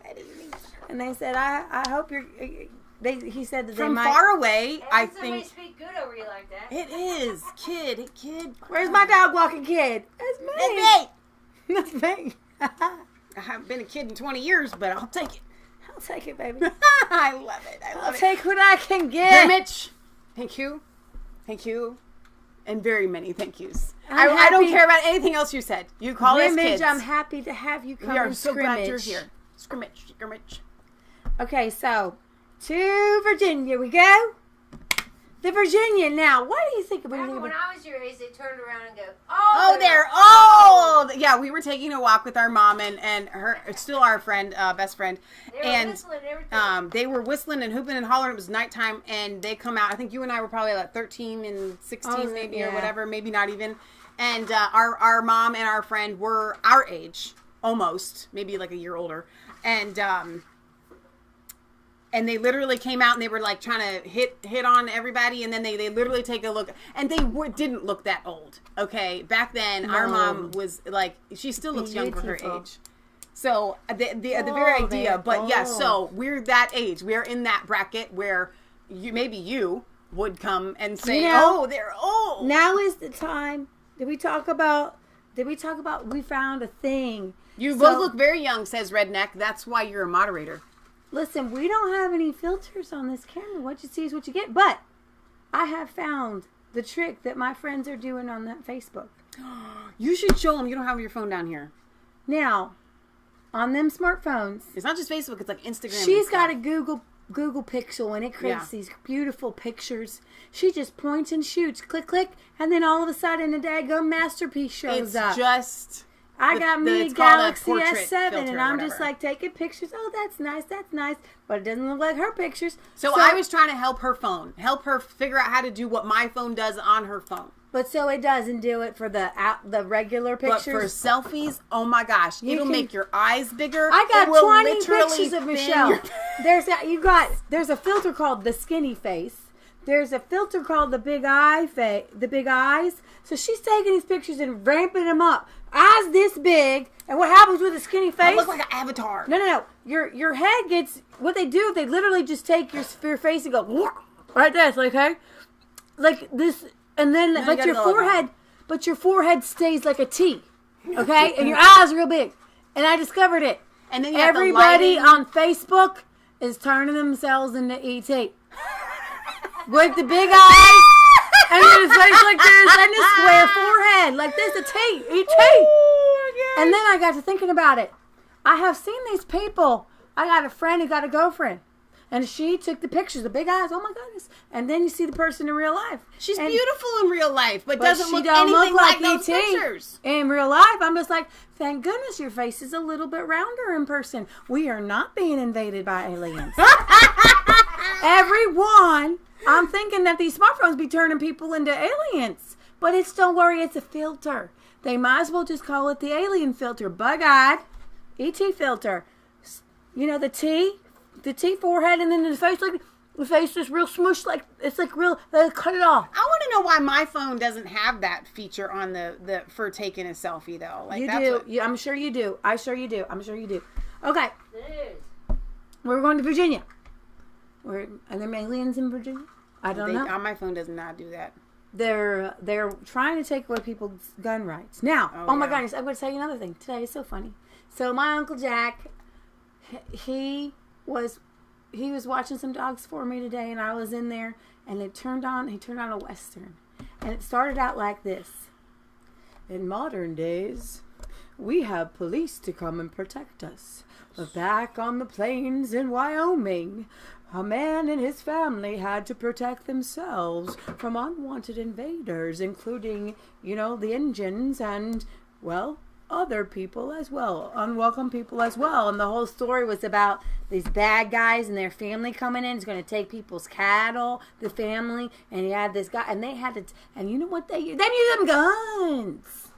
What do you need, sir? And they said, I hope you're... He said that from they might... far away, I think... speak good over you like that. It is. Kid. Where's my dog walking kid? That's me. That's me. I haven't been a kid in 20 years, but I'll take it. I'll take it, baby. I love it. I'll take what I can get. Mitch, thank you. Thank you. And very many thank yous. I don't care about anything else you said. You call us kids. I'm happy to have you come. We are and so glad you're scrimmage. here. Scrimmage. Okay, so to Virginia we go. The Virginian now. What do you think about Remember when I was your age, they turned around and go, Oh, they're old. Yeah, we were taking a walk with our mom and her, still our friend, best friend. They were whistling and everything. They were whistling and hooping and hollering. It was nighttime, and they come out. I think you and I were probably like 13 and 16 maybe or whatever, maybe not even. And our mom and our friend were our age, almost, maybe like a year older. And they literally came out and they were like trying to hit on everybody, and then they literally take a look, and they didn't look that old. Okay, back then our mom was like, she still looks young for her age. So the very idea, but yeah, so we're that age. We're in that bracket where you would come and say, "Oh, they're old." Now is the time. Did we talk about? We found a thing. You both look very young, says Redneck. That's why you're a moderator. Listen, we don't have any filters on this camera. What you see is what you get. But I have found the trick that my friends are doing on that Facebook. You should show them. You don't have your phone down here. Now, on them smartphones. It's not just Facebook. It's like Instagram. She's got a Google Pixel, and it creates these beautiful pictures. She just points and shoots. Click, click. And then all of a sudden, a daggone masterpiece shows up. It's just... I got me a Galaxy S7, and I'm just like taking pictures. Oh, that's nice, but it doesn't look like her pictures. So I was trying to help her phone, help her figure out how to do what my phone does on her phone. But so it doesn't do it for the regular pictures. But for selfies, oh my gosh, it'll make your eyes bigger. I got 20 pictures of Michelle. There's a filter called the skinny face. There's a filter called the big eyes. So she's taking these pictures and ramping them up. Eyes this big, and what happens with a skinny face? I look like an avatar. No. Your head gets, what they do, they literally just take your face and go, right there, okay? Like this, and then like your forehead, but your forehead stays like a T, okay? And your eyes are real big. And I discovered it. And then everybody on Facebook is turning themselves into E.T. with the big eyes. And then his face like this, and a square forehead, like this, a T, E.T. Oh, and then I got to thinking about it. I have seen these people. I got a friend who got a girlfriend. And she took the pictures, the big eyes. Oh my goodness! And then you see the person in real life. She's beautiful in real life, but doesn't look anything look like those pictures. In real life, I'm just like, thank goodness your face is a little bit rounder in person. We are not being invaded by aliens. Everyone, I'm thinking that these smartphones be turning people into aliens, but don't worry, it's a filter. They might as well just call it the alien filter, bug-eyed, ET filter. You know, the T forehead, and then the face, like the face is real smushed, like it's like real. They cut it off. I want to know why my phone doesn't have that feature on the for taking a selfie though. Like you do. I'm sure you do. I'm sure you do. Okay. We're going to Virginia. Are there aliens in Virginia? I don't know. My phone does not do that. They're trying to take away people's gun rights. Now, oh my goodness, I'm going to tell you another thing. Today is so funny. So my Uncle Jack, he was watching some dogs for me today, and I was in there, and he turned on a Western. And it started out like this. In modern days, we have police to come and protect us. But back on the plains in Wyoming, a man and his family had to protect themselves from unwanted invaders, including, the Indians and, other people as well, unwelcome people as well. And the whole story was about these bad guys and their family coming in. It's going to take people's cattle, the family, and he had this guy, and they had to, and you know what they use? They use them guns.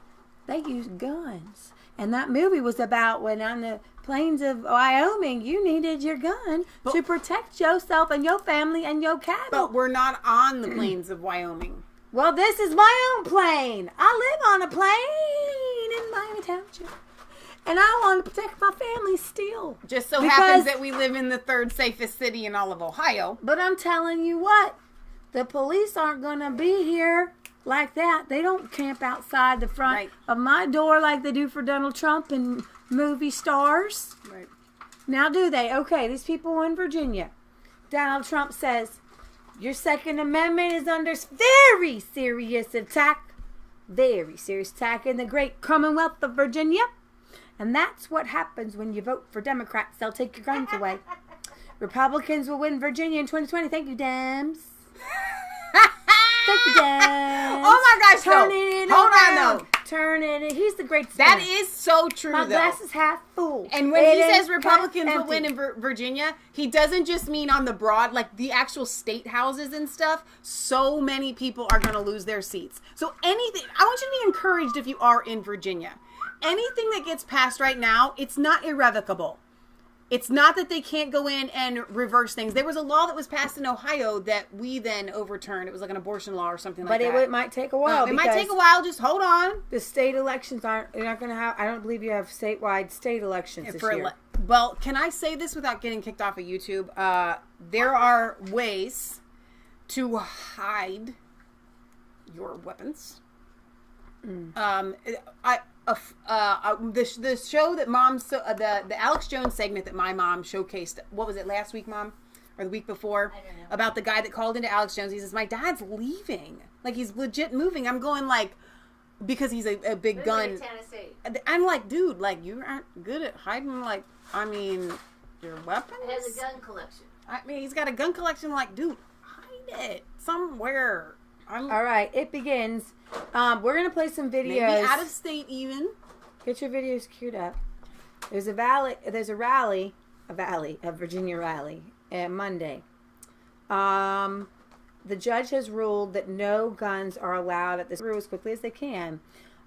They use guns. And that movie was about when on the plains of Wyoming, you needed your gun to protect yourself and your family and your cattle. But we're not on the plains of Wyoming. Well, this is my own plane. I live on a plane in Maia Township. And I want to protect my family still. Just so happens that we live in the third safest city in all of Ohio. But I'm telling you what, the police aren't going to be here like that. They don't camp outside the front of my door like they do for Donald Trump and movie stars. Right. Now do they? Okay, these people in Virginia. Donald Trump says, your Second Amendment is under very serious attack. Very serious attack in the great Commonwealth of Virginia. And that's what happens when you vote for Democrats. They'll take your guns away. Republicans will win Virginia in 2020. Thank you, Dems. Thank you, Dems. Oh my gosh, Hold on, though. Turn it. He's the great spinner. That is so true, My though. glass is half full. And when he says Republicans will win in Virginia, he doesn't just mean on the broad, like the actual state houses and stuff. So many people are going to lose their seats. So anything, I want you to be encouraged if you are in Virginia. Anything that gets passed right now, it's not irrevocable. It's not that they can't go in and reverse things. There was a law that was passed in Ohio that we then overturned. It was like an abortion law or something like that. But it might take a while. It might take a while. Just hold on. The state elections you're not going to have, I don't believe you have statewide state elections this year. Well, can I say this without getting kicked off of YouTube? There are ways to hide your weapons. The show that the Alex Jones segment that my mom showcased, what was it, last week, Mom? Or the week before? I don't know. About the guy that called into Alex Jones. He says, my dad's leaving. Like, he's legit moving. I'm going, like, because he's a big gun. I'm like, dude, like, you aren't good at hiding, like, I mean, your weapons? He has a gun collection. I mean, he's got a gun collection, like, dude, hide it somewhere. All right, it begins. We're going to play some videos. Maybe out of state even. Get your videos queued up. There's a Virginia rally Monday. The judge has ruled that no guns are allowed at this through as quickly as they can.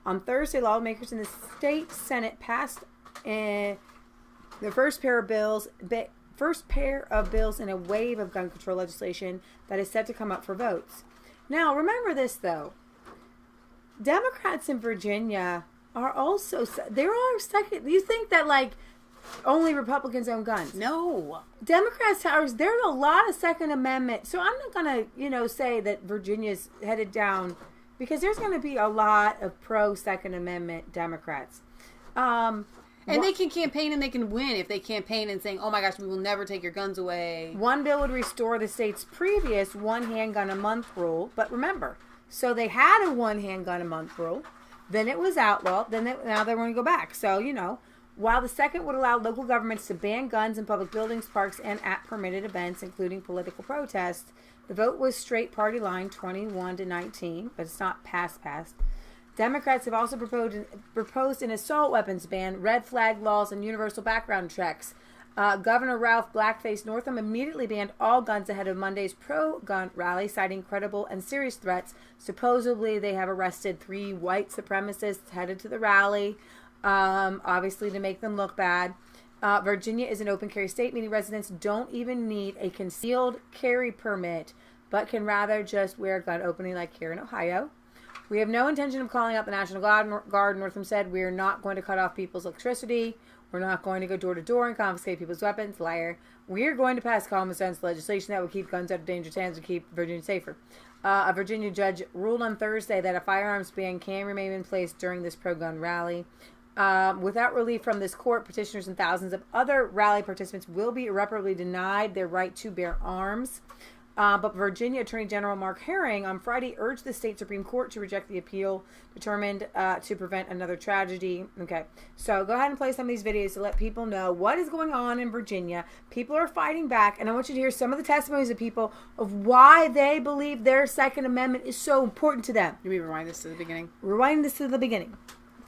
On Thursday, lawmakers in the state Senate passed the first pair of bills in a wave of gun control legislation that is set to come up for votes. Now, remember this, though. Democrats in Virginia are also, there are second, you think that, like, only Republicans own guns? No. Democrats, there's a lot of Second Amendment, so I'm not going to, say that Virginia's headed down, because there's going to be a lot of pro-Second Amendment Democrats. And they can campaign and they can win if they campaign and saying, oh my gosh, we will never take your guns away. One bill would restore the state's previous one handgun a month rule. But remember, so they had a one handgun a month rule. Then it was outlawed. Now they want to go back. So, while the second would allow local governments to ban guns in public buildings, parks, and at permitted events, including political protests. The vote was straight party line, 21-19, but it's not passed. Democrats have also proposed an assault weapons ban, red flag laws, and universal background checks. Governor Ralph Blackface Northam immediately banned all guns ahead of Monday's pro-gun rally, citing credible and serious threats. Supposedly, they have arrested 3 white supremacists headed to the rally, obviously to make them look bad. Virginia is an open carry state, meaning residents don't even need a concealed carry permit, but can rather just wear a gun openly like here in Ohio. We have no intention of calling out the National Guard, Northam said. We are not going to cut off people's electricity. We're not going to go door to door and confiscate people's weapons. Liar. We are going to pass common sense legislation that will keep guns out of dangerous hands and keep Virginia safer. A Virginia judge ruled on Thursday that a firearms ban can remain in place during this pro-gun rally. Without relief from this court, petitioners and thousands of other rally participants will be irreparably denied their right to bear arms. But Virginia Attorney General Mark Herring on Friday urged the state Supreme Court to reject the appeal, determined to prevent another tragedy. Okay, so go ahead and play some of these videos to let people know what is going on in Virginia. People are fighting back, and I want you to hear some of the testimonies of people of why they believe their Second Amendment is so important to them. Can we rewind this to the beginning? Rewind this to the beginning.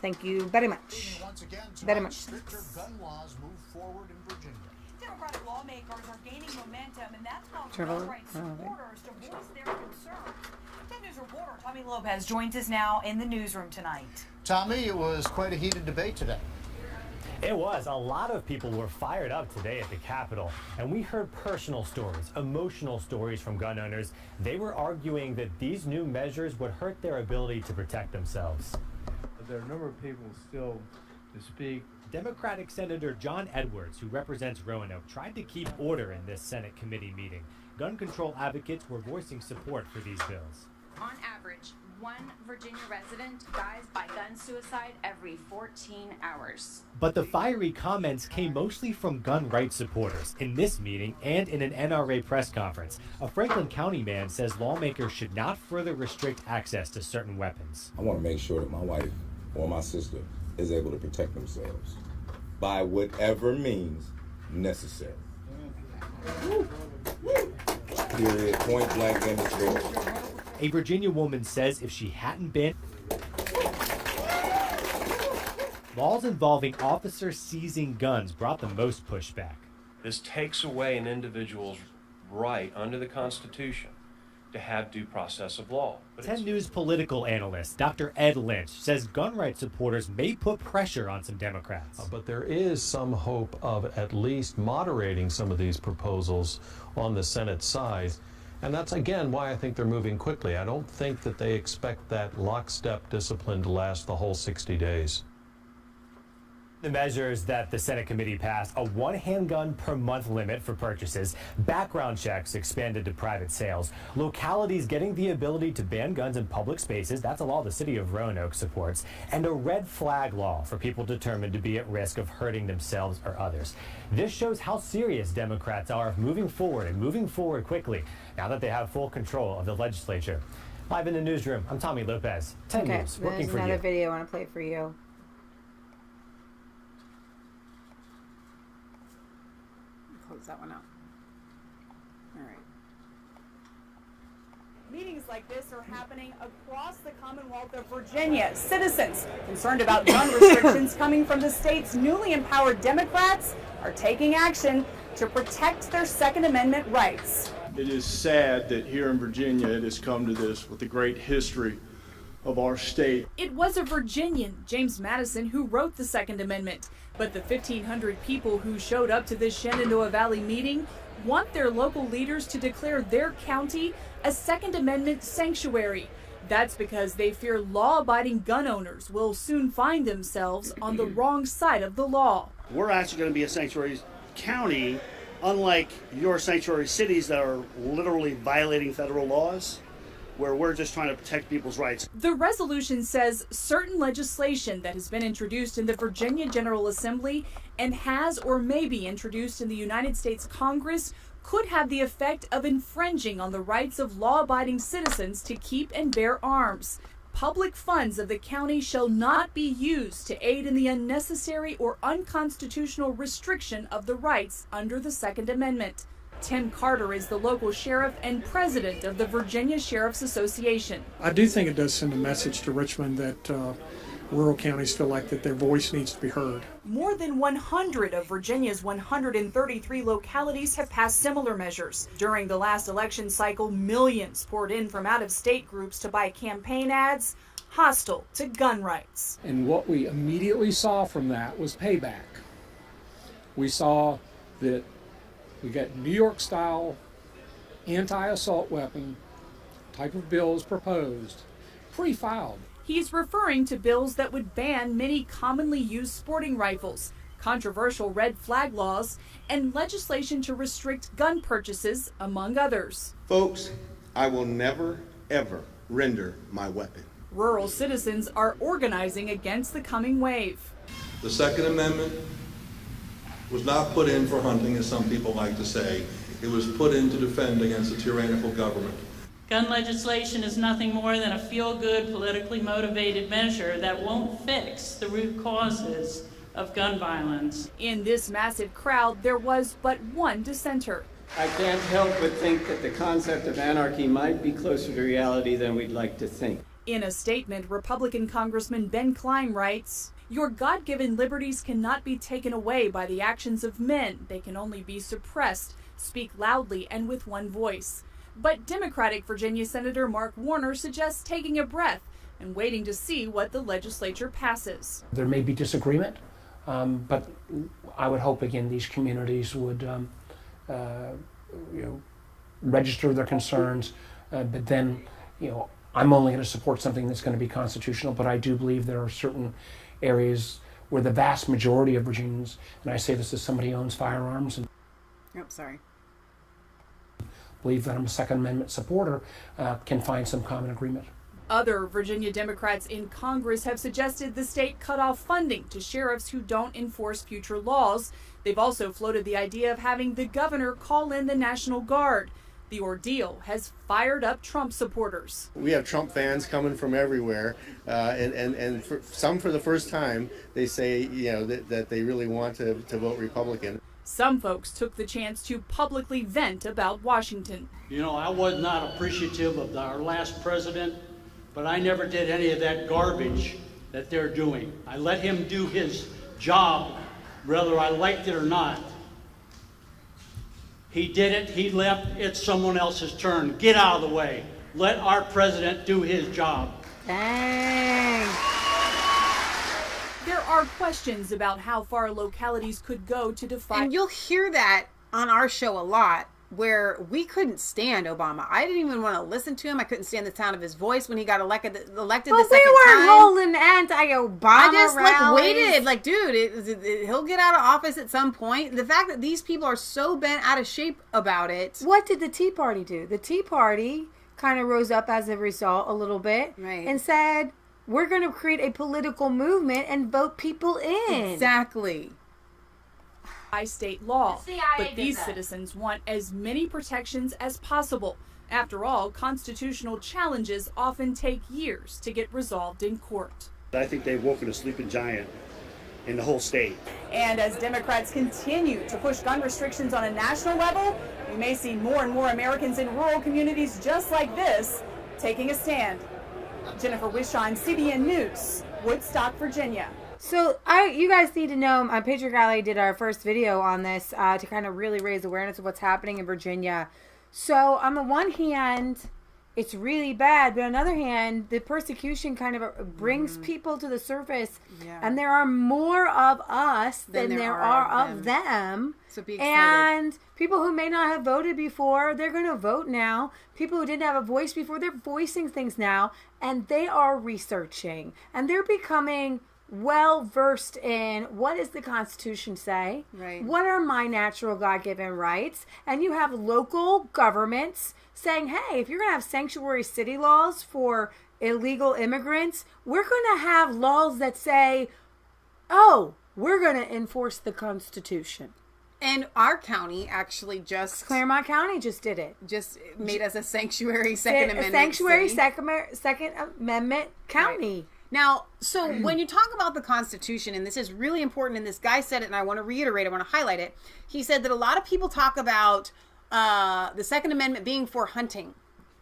Thank you very much. Once again, very much. Stricter gun laws move forward in Virginia. Democratic lawmakers are gaining momentum, and that's how Trevor, gun rights supporters to voice their concerns. 10 News reporter Tommy Lopez joins us now in the newsroom tonight. Tommy, it was quite a heated debate today. It was. A lot of people were fired up today at the Capitol, and we heard personal stories, emotional stories from gun owners. They were arguing that these new measures would hurt their ability to protect themselves. There are a number of people still to speak. Democratic Senator John Edwards, who represents Roanoke, tried to keep order in this Senate committee meeting. Gun control advocates were voicing support for these bills. On average, one Virginia resident dies by gun suicide every 14 hours. But the fiery comments came mostly from gun rights supporters in this meeting and in an NRA press conference. A Franklin County man says lawmakers should not further restrict access to certain weapons. I want to make sure that my wife or my sister is able to protect themselves by whatever means necessary. Period. Point blank in the store. A Virginia woman says if she hadn't been... Laws involving officers seizing guns brought the most pushback. This takes away an individual's right under the Constitution to have due process of law. 10 News political analyst Dr. Ed Lynch says gun rights supporters may put pressure on some Democrats. But there is some hope of at least moderating some of these proposals on the Senate side. And that's, again, why I think they're moving quickly. I don't think that they expect that lockstep discipline to last the whole 60 days. The measures that the Senate committee passed: a 1 handgun per month limit for purchases, background checks expanded to private sales, localities getting the ability to ban guns in public spaces, that's a law the city of Roanoke supports, and a red flag law for people determined to be at risk of hurting themselves or others. This shows how serious Democrats are of moving forward and moving forward quickly now that they have full control of the legislature. Live in the newsroom, I'm Tommy Lopez, 10 News, working for you. There's another video I want to play for you. Close that one out. All right. Meetings like this are happening across the Commonwealth of Virginia. Citizens concerned about gun restrictions coming from the state's newly empowered Democrats are taking action to protect their Second Amendment rights. It is sad that here in Virginia it has come to this with the great history of our state. It was a Virginian, James Madison, who wrote the Second Amendment. But the 1,500 people who showed up to this Shenandoah Valley meeting want their local leaders to declare their county a Second Amendment sanctuary. That's because they fear law-abiding gun owners will soon find themselves on the wrong side of the law. We're actually going to be a sanctuary county, unlike your sanctuary cities that are literally violating federal laws, where we're just trying to protect people's rights. The resolution says certain legislation that has been introduced in the Virginia General Assembly and has or may be introduced in the United States Congress could have the effect of infringing on the rights of law-abiding citizens to keep and bear arms. public funds of the county shall not be used to aid in the unnecessary or unconstitutional restriction of the rights under the Second Amendment. Tim Carter is the local sheriff and president of the Virginia Sheriff's Association. I do think it does send a message to Richmond that rural counties feel like that their voice needs to be heard. More than 100 of Virginia's 133 localities have passed similar measures. During the last election cycle, millions poured in from out-of-state groups to buy campaign ads hostile to gun rights. And what we immediately saw from that was payback. We saw that we got New York-style anti-assault weapon type of bills proposed, pre-filed. He's referring to bills that would ban many commonly used sporting rifles, controversial red flag laws, and legislation to restrict gun purchases, among others. Folks, I will never, ever render my weapon. Rural citizens are organizing against the coming wave. The Second Amendment was not put in for hunting, as some people like to say. It was put in to defend against a tyrannical government. Gun legislation is nothing more than a feel-good, politically motivated measure that won't fix the root causes of gun violence. In this massive crowd, there was but one dissenter. I can't help but think that the concept of anarchy might be closer to reality than we'd like to think. In a statement, Republican Congressman Ben Cline writes, "Your God-given liberties cannot be taken away by the actions of men. They can only be suppressed. Speak loudly and with one voice." But Democratic Virginia Senator Mark Warner suggests taking a breath and waiting to see what the legislature passes. There may be disagreement, but I would hope, again, these communities would register their concerns, but then, I'm only going to support something that's going to be constitutional, but I do believe there are certain areas where the vast majority of Virginians, and I say this as somebody who owns firearms and believe that I'm a Second Amendment supporter, can find some common agreement. Other Virginia Democrats in Congress have suggested the state cut off funding to sheriffs who don't enforce future laws. They've also floated the idea of having the governor call in the National Guard. The ordeal has fired up Trump supporters. We have Trump fans coming from everywhere, and for some, for the first time, they say that they really want to vote Republican. Some folks took the chance to publicly vent about Washington. I was not appreciative of our last president, but I never did any of that garbage that they're doing. I let him do his job, whether I liked it or not. He did it, he left, it's someone else's turn. Get out of the way. Let our president do his job. Dang. There are questions about how far localities could go to defy. And you'll hear that on our show a lot, where we couldn't stand Obama. I didn't even want to listen to him. I couldn't stand the sound of his voice when he got elected the second time. We were holding anti-Obama I just rallies. waited, dude, he'll get out of office at some point. The fact that these people are so bent out of shape about it. What did the Tea Party do? The Tea Party kind of rose up as a result a little bit, right, and said, we're going to create a political movement and vote people in. Exactly. By state law, CIA but these did that. citizens want as many protections as possible. After all, constitutional challenges often take years to get resolved in court. I think they've woken a sleeping giant in the whole state. And as Democrats continue to push gun restrictions on a national level, we may see more and more Americans in rural communities just like this taking a stand. Jennifer Wishon, CBN News, Woodstock, Virginia. So you guys need to know, Patriot Alley did our first video on this to kind of really raise awareness of what's happening in Virginia. So on the one hand, it's really bad, but on the other hand, the persecution kind of brings people to the surface, and there are more of us than there are of them. So be excited. And people who may not have voted before, they're going to vote now. People who didn't have a voice before, they're voicing things now, and they are researching, and they're becoming well versed in what does the Constitution say? Right. What are my natural God-given rights? And you have local governments saying, hey, if you're going to have sanctuary city laws for illegal immigrants, we're going to have laws that say, oh, we're going to enforce the Constitution. And our county actually Claremont County just did it. Just made us a sanctuary Second Amendment sanctuary city. Second Amendment county. Right. Now, so when you talk about the Constitution, and this is really important, and this guy said it, and I want to reiterate, I want to highlight it. He said that a lot of people talk about the Second Amendment being for hunting.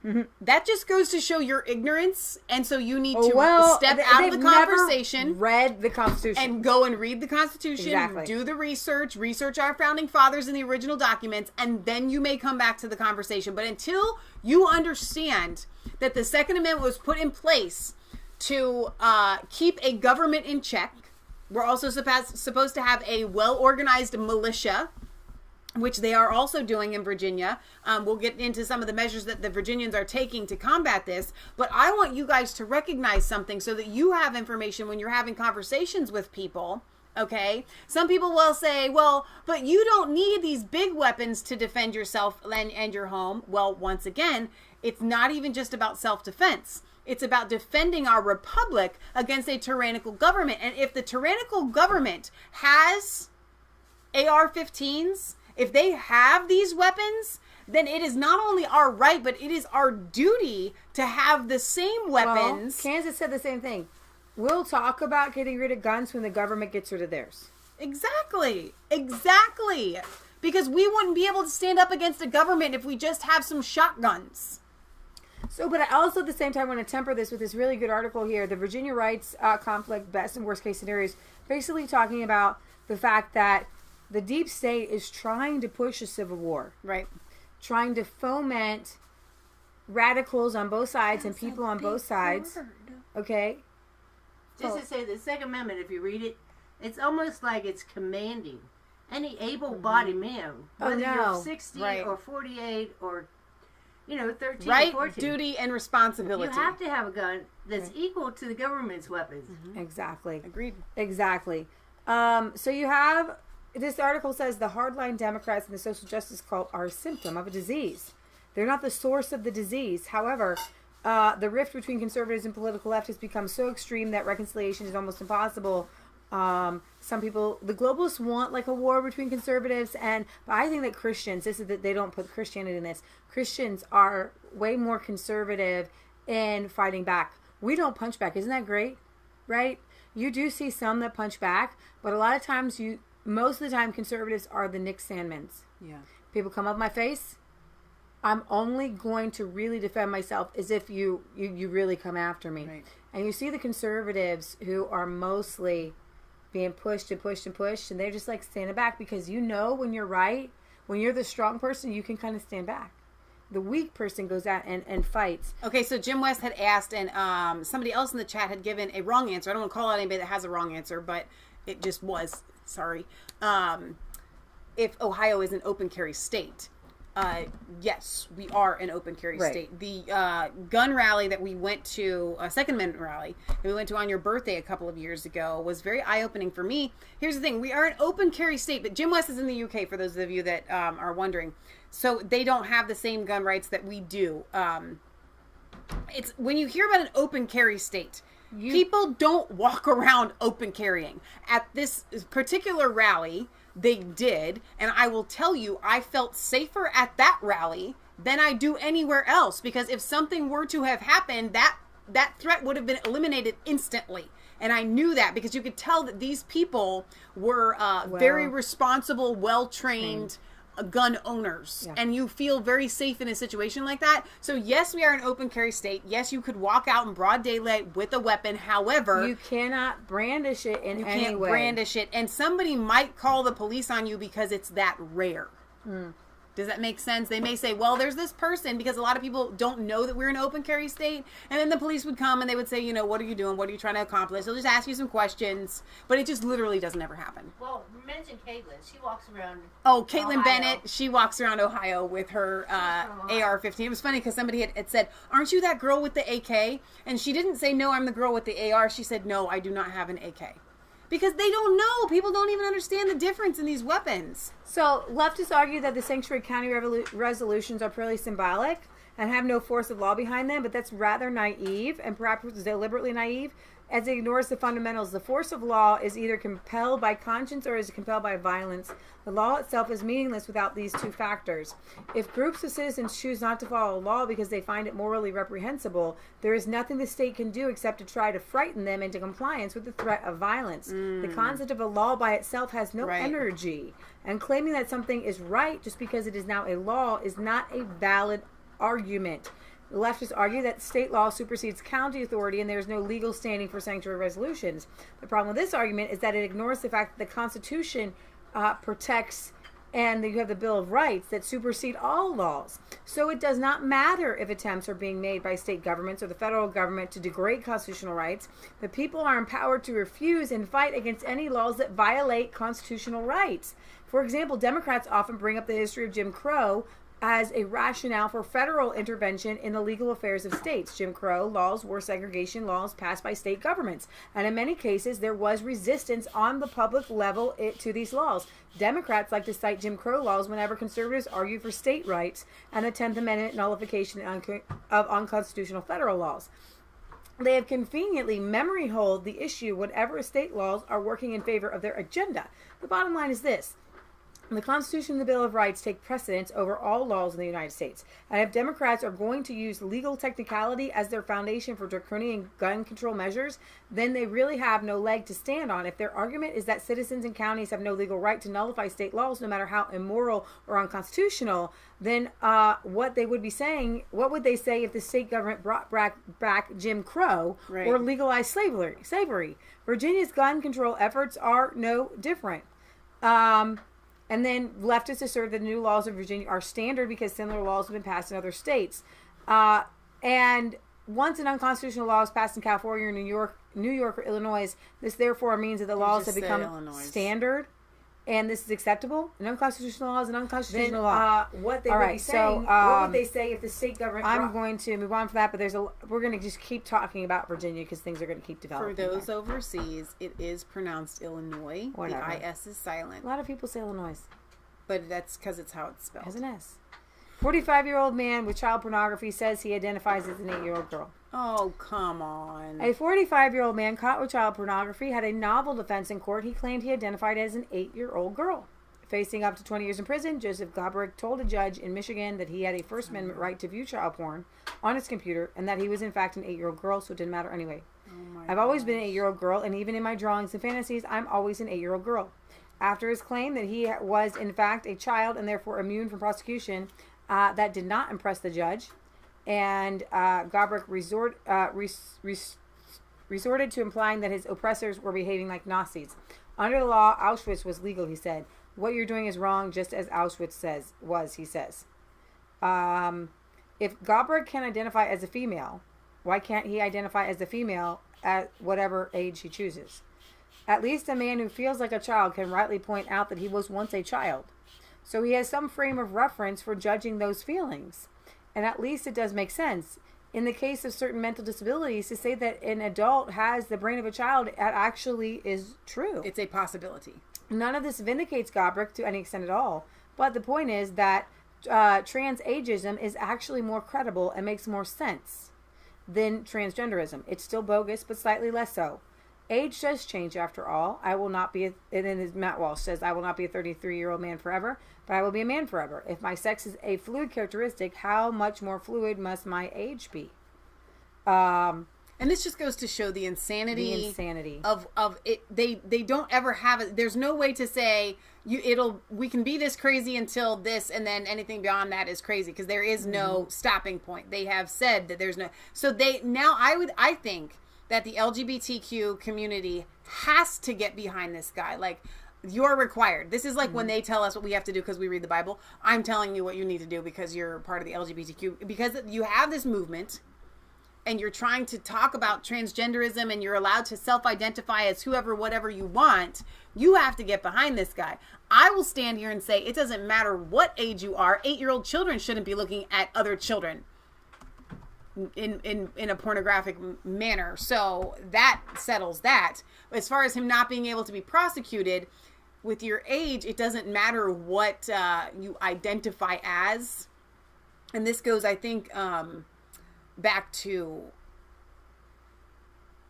Mm-hmm. That just goes to show your ignorance, and so you need to step out of the conversation, read the Constitution, and go and read the Constitution. Exactly. Do the research our founding fathers and the original documents, and then you may come back to the conversation. But until you understand that the Second Amendment was put in place to keep a government in check, we're also supposed to have a well-organized militia, which they are also doing in Virginia. We'll get into some of the measures that the Virginians are taking to combat this. But I want you guys to recognize something so that you have information when you're having conversations with people. Okay? Some people will say, well, but you don't need these big weapons to defend yourself and your home. Well, once again, it's not even just about self-defense. It's about defending our republic against a tyrannical government. And if the tyrannical government has AR-15s, if they have these weapons, then it is not only our right, but it is our duty to have the same weapons. Well, Kansas said the same thing. We'll talk about getting rid of guns when the government gets rid of theirs. Exactly. Because we wouldn't be able to stand up against a government if we just have some shotguns. So, but I also at the same time want to temper this with this really good article here, the Virginia Rights Conflict Best and Worst Case Scenarios, basically talking about the fact that the deep state is trying to push a civil war. Right. Trying to foment radicals on both sides and people on both sides. Okay? Just to say, the Second Amendment, if you read it, it's almost like it's commanding any able-bodied man, whether you're 60 or 48 or 13 right, or 14. duty, and responsibility. You have to have a gun that's equal to the government's weapons. Mm-hmm. Exactly. Agreed. Exactly. So you have, this article says the hardline Democrats and the social justice cult are a symptom of a disease. They're not the source of the disease. However, the rift between conservatives and political left has become so extreme that reconciliation is almost impossible. Some people, the globalists want like a war between conservatives but I think that Christians, this is that they don't put Christianity in this. Christians are way more conservative in fighting back. We don't punch back. Isn't that great? Right? You do see some that punch back, but a lot of times most of the time conservatives are the Nick Sandmans. Yeah. People come up my face. I'm only going to really defend myself as if you really come after me. Right. And you see the conservatives who are mostly being pushed and pushed and pushed, and they're just like standing back because when you're right, when you're the strong person, you can kind of stand back. The weak person goes out and fights. Okay, so Jim West had asked, and somebody else in the chat had given a wrong answer. I don't want to call out anybody that has a wrong answer, but it just was. Sorry. If Ohio is an open carry state. Yes, we are an open carry state. The gun rally that we went to, a Second Amendment rally that we went to on your birthday a couple of years ago was very eye-opening for me. Here's the thing. We are an open carry state, but Jim West is in the UK, for those of you that are wondering. So they don't have the same gun rights that we do. It's when you hear about an open carry state, people don't walk around open carrying. At this particular rally, they did, and I will tell you, I felt safer at that rally than I do anywhere else, because if something were to have happened, that threat would have been eliminated instantly. And I knew that because you could tell that these people were very responsible, well-trained gun owners, and you feel very safe in a situation like that. So yes, we are an open carry state. Yes, you could walk out in broad daylight with a weapon. However, you cannot brandish it in any way. You can't brandish it, and somebody might call the police on you because it's that rare. Does that make sense? They may say, well, there's this person, because a lot of people don't know that we're an open carry state. And then the police would come and they would say, what are you doing? What are you trying to accomplish? They'll just ask you some questions. But it just literally doesn't ever happen. Well, mention Caitlin. She walks around Caitlin Ohio. Bennett. She walks around Ohio with her AR-15. It was funny because somebody had said, aren't you that girl with the AK? And she didn't say, no, I'm the girl with the AR. She said, no, I do not have an AK. Because they don't know. People don't even understand the difference in these weapons. So, leftists argue that the sanctuary county resolutions are purely symbolic and have no force of law behind them, but that's rather naive and perhaps deliberately naive. as it ignores the fundamentals. The force of law is either compelled by conscience or is compelled by violence. The law itself is meaningless without these two factors. If groups of citizens choose not to follow law because they find it morally reprehensible, there is nothing the state can do except to try to frighten them into compliance with the threat of violence. The concept of a law by itself has no energy, and claiming that something is right just because it is now a law is not a valid argument. The leftists argue that state law supersedes county authority and there is no legal standing for sanctuary resolutions. The problem with this argument is that it ignores the fact that the Constitution protects, and you have the Bill of Rights that supersede all laws. So it does not matter if attempts are being made by state governments or the federal government to degrade constitutional rights. The people are empowered to refuse and fight against any laws that violate constitutional rights. For example, Democrats often bring up the history of Jim Crow as a rationale for federal intervention in the legal affairs of states. Jim Crow laws were segregation laws passed by state governments, and in many cases there was resistance on the public level to these laws. Democrats like to cite Jim Crow laws whenever conservatives argue for state rights and the 10th Amendment nullification of unconstitutional federal laws. They have conveniently memory hold the issue whenever state laws are working in favor of their agenda. The bottom line is this: the Constitution and the Bill of Rights take precedence over all laws in the United States. And if Democrats are going to use legal technicality as their foundation for draconian gun control measures, then they really have no leg to stand on. If their argument is that citizens and counties have no legal right to nullify state laws, no matter how immoral or unconstitutional, then what would they say if the state government brought back Jim Crow or legalized slavery? Virginia's gun control efforts are no different. And then leftists assert that the new laws of Virginia are standard because similar laws have been passed in other states. And once an unconstitutional law is passed in California or New York or Illinois, this therefore means that the laws have become standard, and this is acceptable. An unconstitutional law is an unconstitutional law. What would they say if the state government? I'm going to move on from that, but we're going to just keep talking about Virginia because things are going to keep developing. For those overseas, it is pronounced Illinois. Whatever. The IS is silent. A lot of people say Illinois, but that's because it's how it's spelled. As an S. 45-year-old man with child pornography says he identifies as an 8-year-old girl. Oh, come on. A 45-year-old man caught with child pornography had a novel defense in court. He claimed he identified as an 8-year-old girl. Facing up to 20 years in prison, Joseph Gabrick told a judge in Michigan that he had a First Amendment right to view child porn on his computer and that he was in fact an 8-year-old girl, so it didn't matter anyway. I've always been an 8-year-old girl, and even in my drawings and fantasies, I'm always an 8-year-old girl. After his claim that he was in fact a child and therefore immune from prosecution, that did not impress the judge, and Gabrick resorted to implying that his oppressors were behaving like Nazis. Under the law, Auschwitz was legal, he said. What you're doing is wrong, just as Auschwitz he says. If Gabrick can identify as a female, why can't he identify as a female at whatever age he chooses? At least a man who feels like a child can rightly point out that he was once a child. So he has some frame of reference for judging those feelings. And at least it does make sense. In the case of certain mental disabilities, to say that an adult has the brain of a child, it actually is true. It's a possibility. None of this vindicates Gabrick to any extent at all. But the point is that trans ageism is actually more credible and makes more sense than transgenderism. It's still bogus, but slightly less so. Age does change after all. I will not be, and then Matt Walsh says, I will not be a 33-year-old man forever, but I will be a man forever. If my sex is a fluid characteristic, how much more fluid must my age be? And this just goes to show the insanity of it. They don't ever have it. There's no way to say we can be this crazy until this, and then anything beyond that is crazy, because there is no stopping point. They have said that there's no. So I think that the LGBTQ community has to get behind this guy. Like, you're required. This is like when they tell us what we have to do because we read the Bible. I'm telling you what you need to do because you're part of the LGBTQ. Because you have this movement and you're trying to talk about transgenderism and you're allowed to self-identify as whoever, whatever you want, you have to get behind this guy. I will stand here and say it doesn't matter what age you are. 8-year-old children shouldn't be looking at other children in a pornographic manner. So that settles that. As far as him not being able to be prosecuted, with your age, it doesn't matter what you identify as. And this goes, I think, back to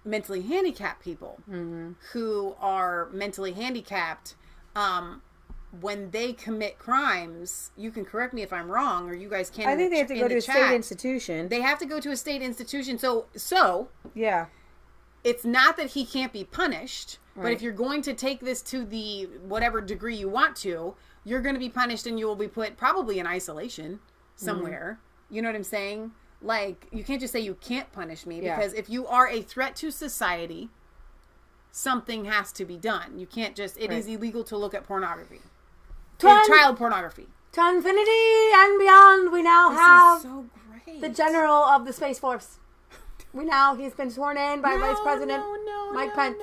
mentally handicapped people who are mentally handicapped, when they commit crimes, you can correct me if I'm wrong, or you guys can. I think they have to go to a state institution. They have to go to a state institution. So yeah, it's not that he can't be punished, but Right. if you're going to take this to the whatever degree you want to, you're going to be punished, and you will be put probably in isolation somewhere. You know what I'm saying? Like, you can't just say you can't punish me, Yeah. because if you are a threat to society, something has to be done. You can't just, it is illegal to look at pornography. Child pornography. To infinity and beyond, we now have so great. the General of the Space Force. He's been sworn in by Vice President Mike Pence.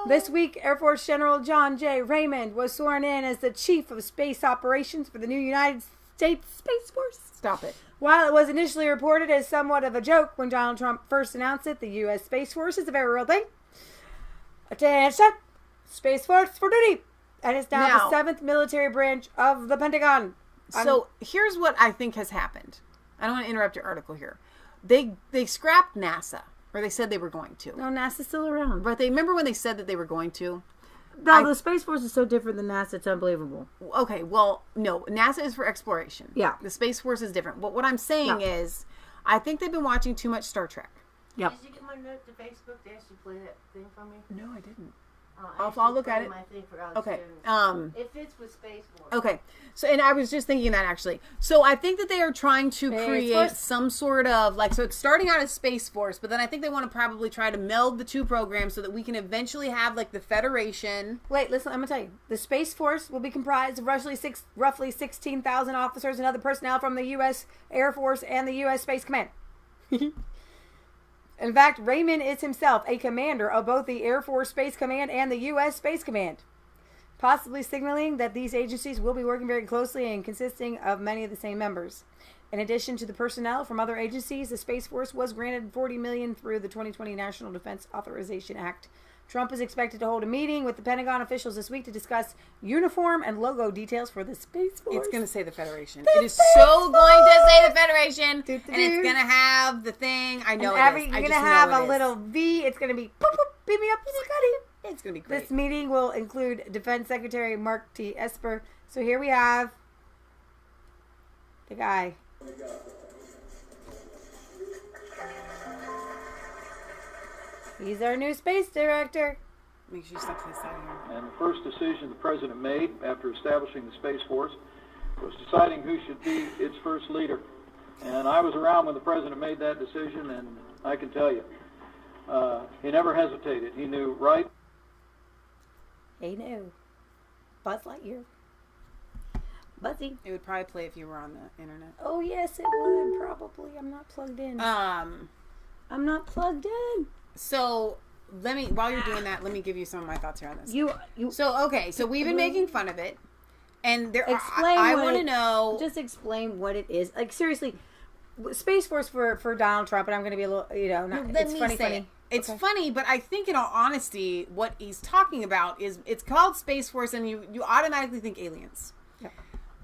This week, Air Force General John J. Raymond was sworn in as the Chief of Space Operations for the new United States Space Force. Stop it. While it was initially reported as somewhat of a joke when Donald Trump first announced it, the U.S. Space Force is a very real thing. Attention! Space Force for duty! And it's now the 7th military branch of the Pentagon. So here's what I think has happened. I don't want to interrupt your article here. They scrapped NASA, or they said they were going to. No, NASA's still around. But they remember when they said that they were going to? No, the Space Force is so different than NASA, it's unbelievable. Okay, well, no, NASA is for exploration. Yeah. The Space Force is different. But what I'm saying is, I think they've been watching too much Star Trek. Yep. Did you get my note to Facebook to actually play that thing for me? No, I didn't. I'll look at it. My thing for Okay. It fits with Space Force. Okay. So, and I was just thinking that actually. So I think that they are trying to create some sort of, like, so it's starting out as Space Force, but then I think they want to probably try to meld the two programs so that we can eventually have, like, the Federation. Wait, listen, I'm going to tell you. The Space Force will be comprised of roughly 16,000 officers and other personnel from the U.S. Air Force and the U.S. Space Command. In fact, Raymond is himself a commander of both the Air Force Space Command and the U.S. Space Command, possibly signaling that these agencies will be working very closely and consisting of many of the same members. In addition to the personnel from other agencies, the Space Force was granted $40 million through the 2020 National Defense Authorization Act. Trump is expected to hold a meeting with the Pentagon officials this week to discuss uniform and logo details for the Space Force. It's going to say the Federation. It is so going to say the Federation, and it's going to have the thing. I know it is. You're going to have a little V. It's going to be, boop, boop, beat me up, Scotty. It's going to be great. This meeting will include Defense Secretary Mark T. Esper. So here we have the guy. He's our new space director. Make sure you step to the side here. And the first decision the president made after establishing the Space Force was deciding who should be its first leader. And I was around when the president made that decision, and I can tell you, he never hesitated. He knew right. He knew. Buzz Lightyear. Buzzy. It would probably play if you were on the internet. Oh, yes, it would, probably. I'm not plugged in. I'm not plugged in. So while you're doing that, let me give you some of my thoughts here on this. So we've been making fun of it, and I want to know. Just explain what it is. Like, seriously, Space Force for Donald Trump, and I'm going to be a little, it's funny. It's funny, but I think in all honesty, what he's talking about is, it's called Space Force, and you automatically think aliens. Yeah.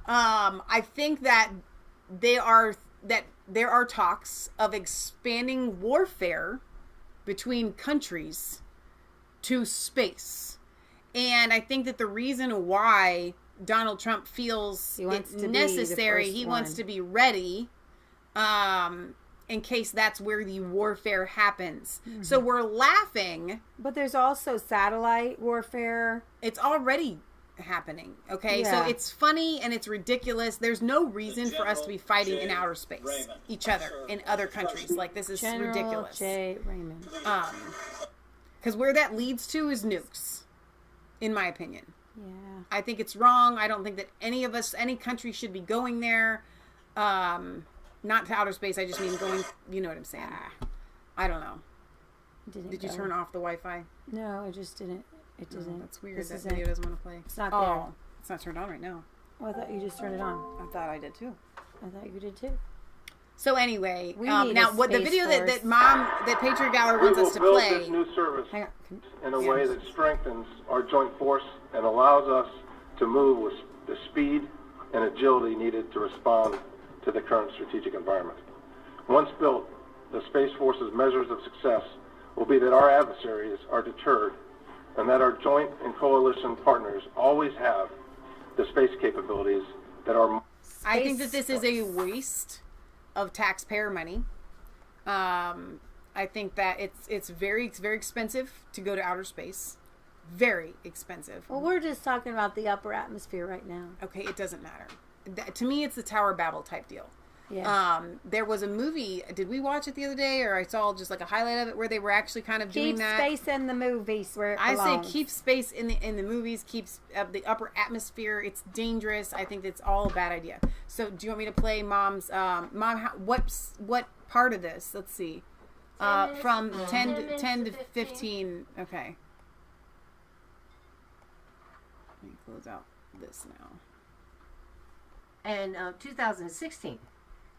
I think that there are talks of expanding warfare between countries to space. And I think that the reason why Donald Trump feels it's necessary, he wants to be ready in case that's where the warfare happens. Mm-hmm. So we're laughing. But there's also satellite warfare. It's already happening, okay? Yeah. So it's funny and it's ridiculous. There's no reason for us to be fighting in outer space, each other, in other countries. Like, this is ridiculous. J. Raymond. Because where that leads to is nukes, in my opinion. Yeah. I think it's wrong. I don't think that any country should be going there. Not to outer space, I just mean going, you know what I'm saying. I don't know. Did you turn off the Wi-Fi? No, I just didn't. It doesn't. Oh, that's weird. That video doesn't want to play. It's not there. It's not turned on right now. Oh, I thought you just turned it on. I thought I did too. I thought you did too. So anyway, now what the video that Patriot Gallery wants us to play. We will build this new service in a way that strengthens our joint force and allows us to move with the speed and agility needed to respond to the current strategic environment. Once built, the Space Force's measures of success will be that our adversaries are deterred and that our joint and coalition partners always have the space capabilities that are... I think that this is a waste of taxpayer money. I think that it's very expensive to go to outer space. Very expensive. Well, we're just talking about the upper atmosphere right now. Okay, it doesn't matter. To me, it's the Tower of Babel type deal. Yeah. There was a movie. Did we watch it the other day, or I saw just like a highlight of it where they were actually kind of doing that? Keep space in the movies where it I belongs. say keep space in the movies. Keeps the upper atmosphere. It's dangerous. I think it's all a bad idea. So, do you want me to play Mom's what part of this? Let's see. From 10 to 15. Okay. Let me close out this now. And 2016,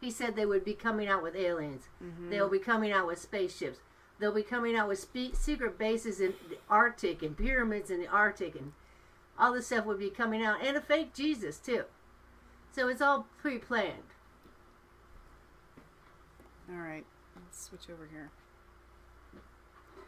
he said they would be coming out with aliens. Mm-hmm. They'll be coming out with spaceships. They'll be coming out with secret bases in the Arctic and pyramids in the Arctic, and all this stuff would be coming out, and a fake Jesus too. So it's all pre-planned. All right, let's switch over here.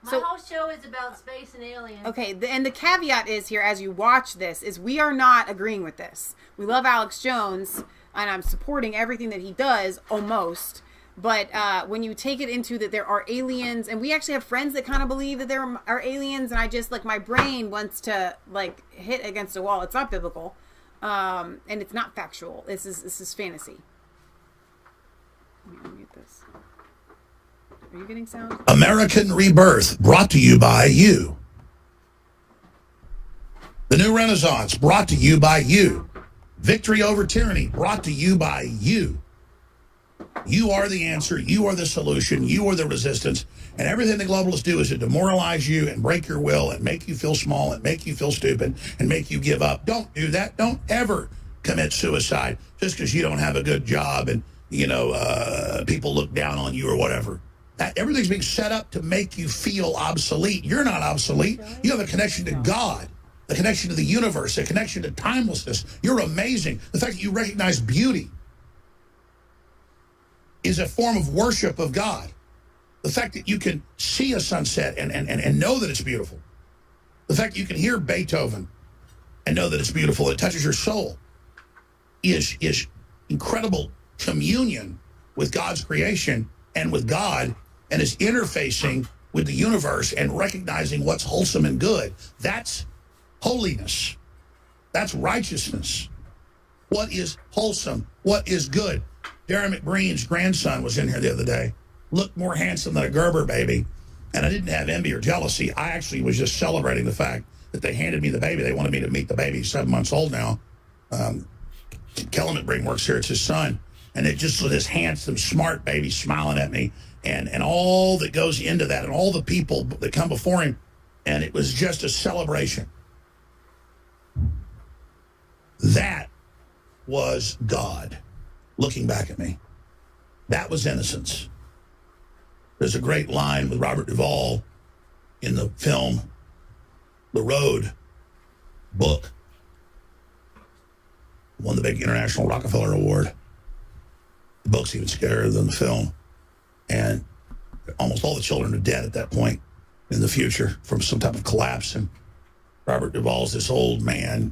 My whole show is about space and aliens. Okay, and the caveat is here as you watch this is we are not agreeing with this. We love Alex Jones, and I'm supporting everything that he does, almost. But when you take it into that there are aliens, and we actually have friends that kind of believe that there are aliens, and I just, like, my brain wants to, like, hit against a wall. It's not biblical, and it's not factual. This is fantasy. Let me mute this. Are you getting sound? American Rebirth, brought to you by you. The New Renaissance, brought to you by you. Victory over tyranny, brought to you by you. You are the answer. You are the solution. You are the resistance. And everything the globalists do is to demoralize you and break your will and make you feel small and make you feel stupid and make you give up. Don't do that. Don't ever commit suicide just because you don't have a good job and, you know, people look down on you or whatever. Everything's being set up to make you feel obsolete. You're not obsolete. You have a connection to God, a connection to the universe, a connection to timelessness. You're amazing. The fact that you recognize beauty is a form of worship of God. The fact that you can see a sunset and know that it's beautiful. The fact that you can hear Beethoven and know that it's beautiful, it touches your soul, is incredible communion with God's creation and with God, and is interfacing with the universe and recognizing what's wholesome and good. That's holiness. That's righteousness. What is wholesome? What is good? Darren McBreen's grandson was in here the other day. Looked more handsome than a Gerber baby. And I didn't have envy or jealousy. I actually was just celebrating the fact that they handed me the baby. They wanted me to meet the baby. He's 7 months old now. Kellen McBreen works here. It's his son. And it just was this handsome, smart baby smiling at me. And all that goes into that and all the people that come before him. And it was just a celebration. That was God looking back at me. That was innocence. There's a great line with Robert Duvall in the film The Road book. Won the big International Rockefeller Award. The book's even scarier than the film. And almost all the children are dead at that point in the future from some type of collapse. And Robert Duvall's this old man.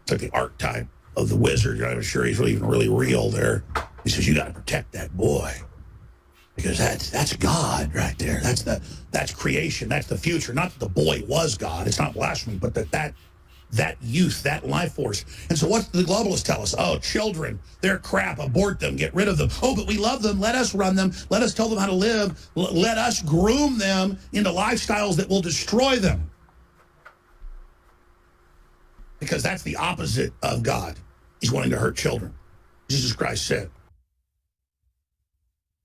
It's like the archetype of the wizard. You're not even sure he's even really real there. He says, you got to protect that boy. Because that's God right there. That's creation. That's the future. Not that the boy was God. It's not blasphemy, but that youth, that life force. And so what do the globalists tell us? Oh, children, they're crap. Abort them. Get rid of them. Oh, but we love them. Let us run them. Let us tell them how to live. Let us groom them into lifestyles that will destroy them. Because that's the opposite of God. He's wanting to hurt children. Jesus Christ said.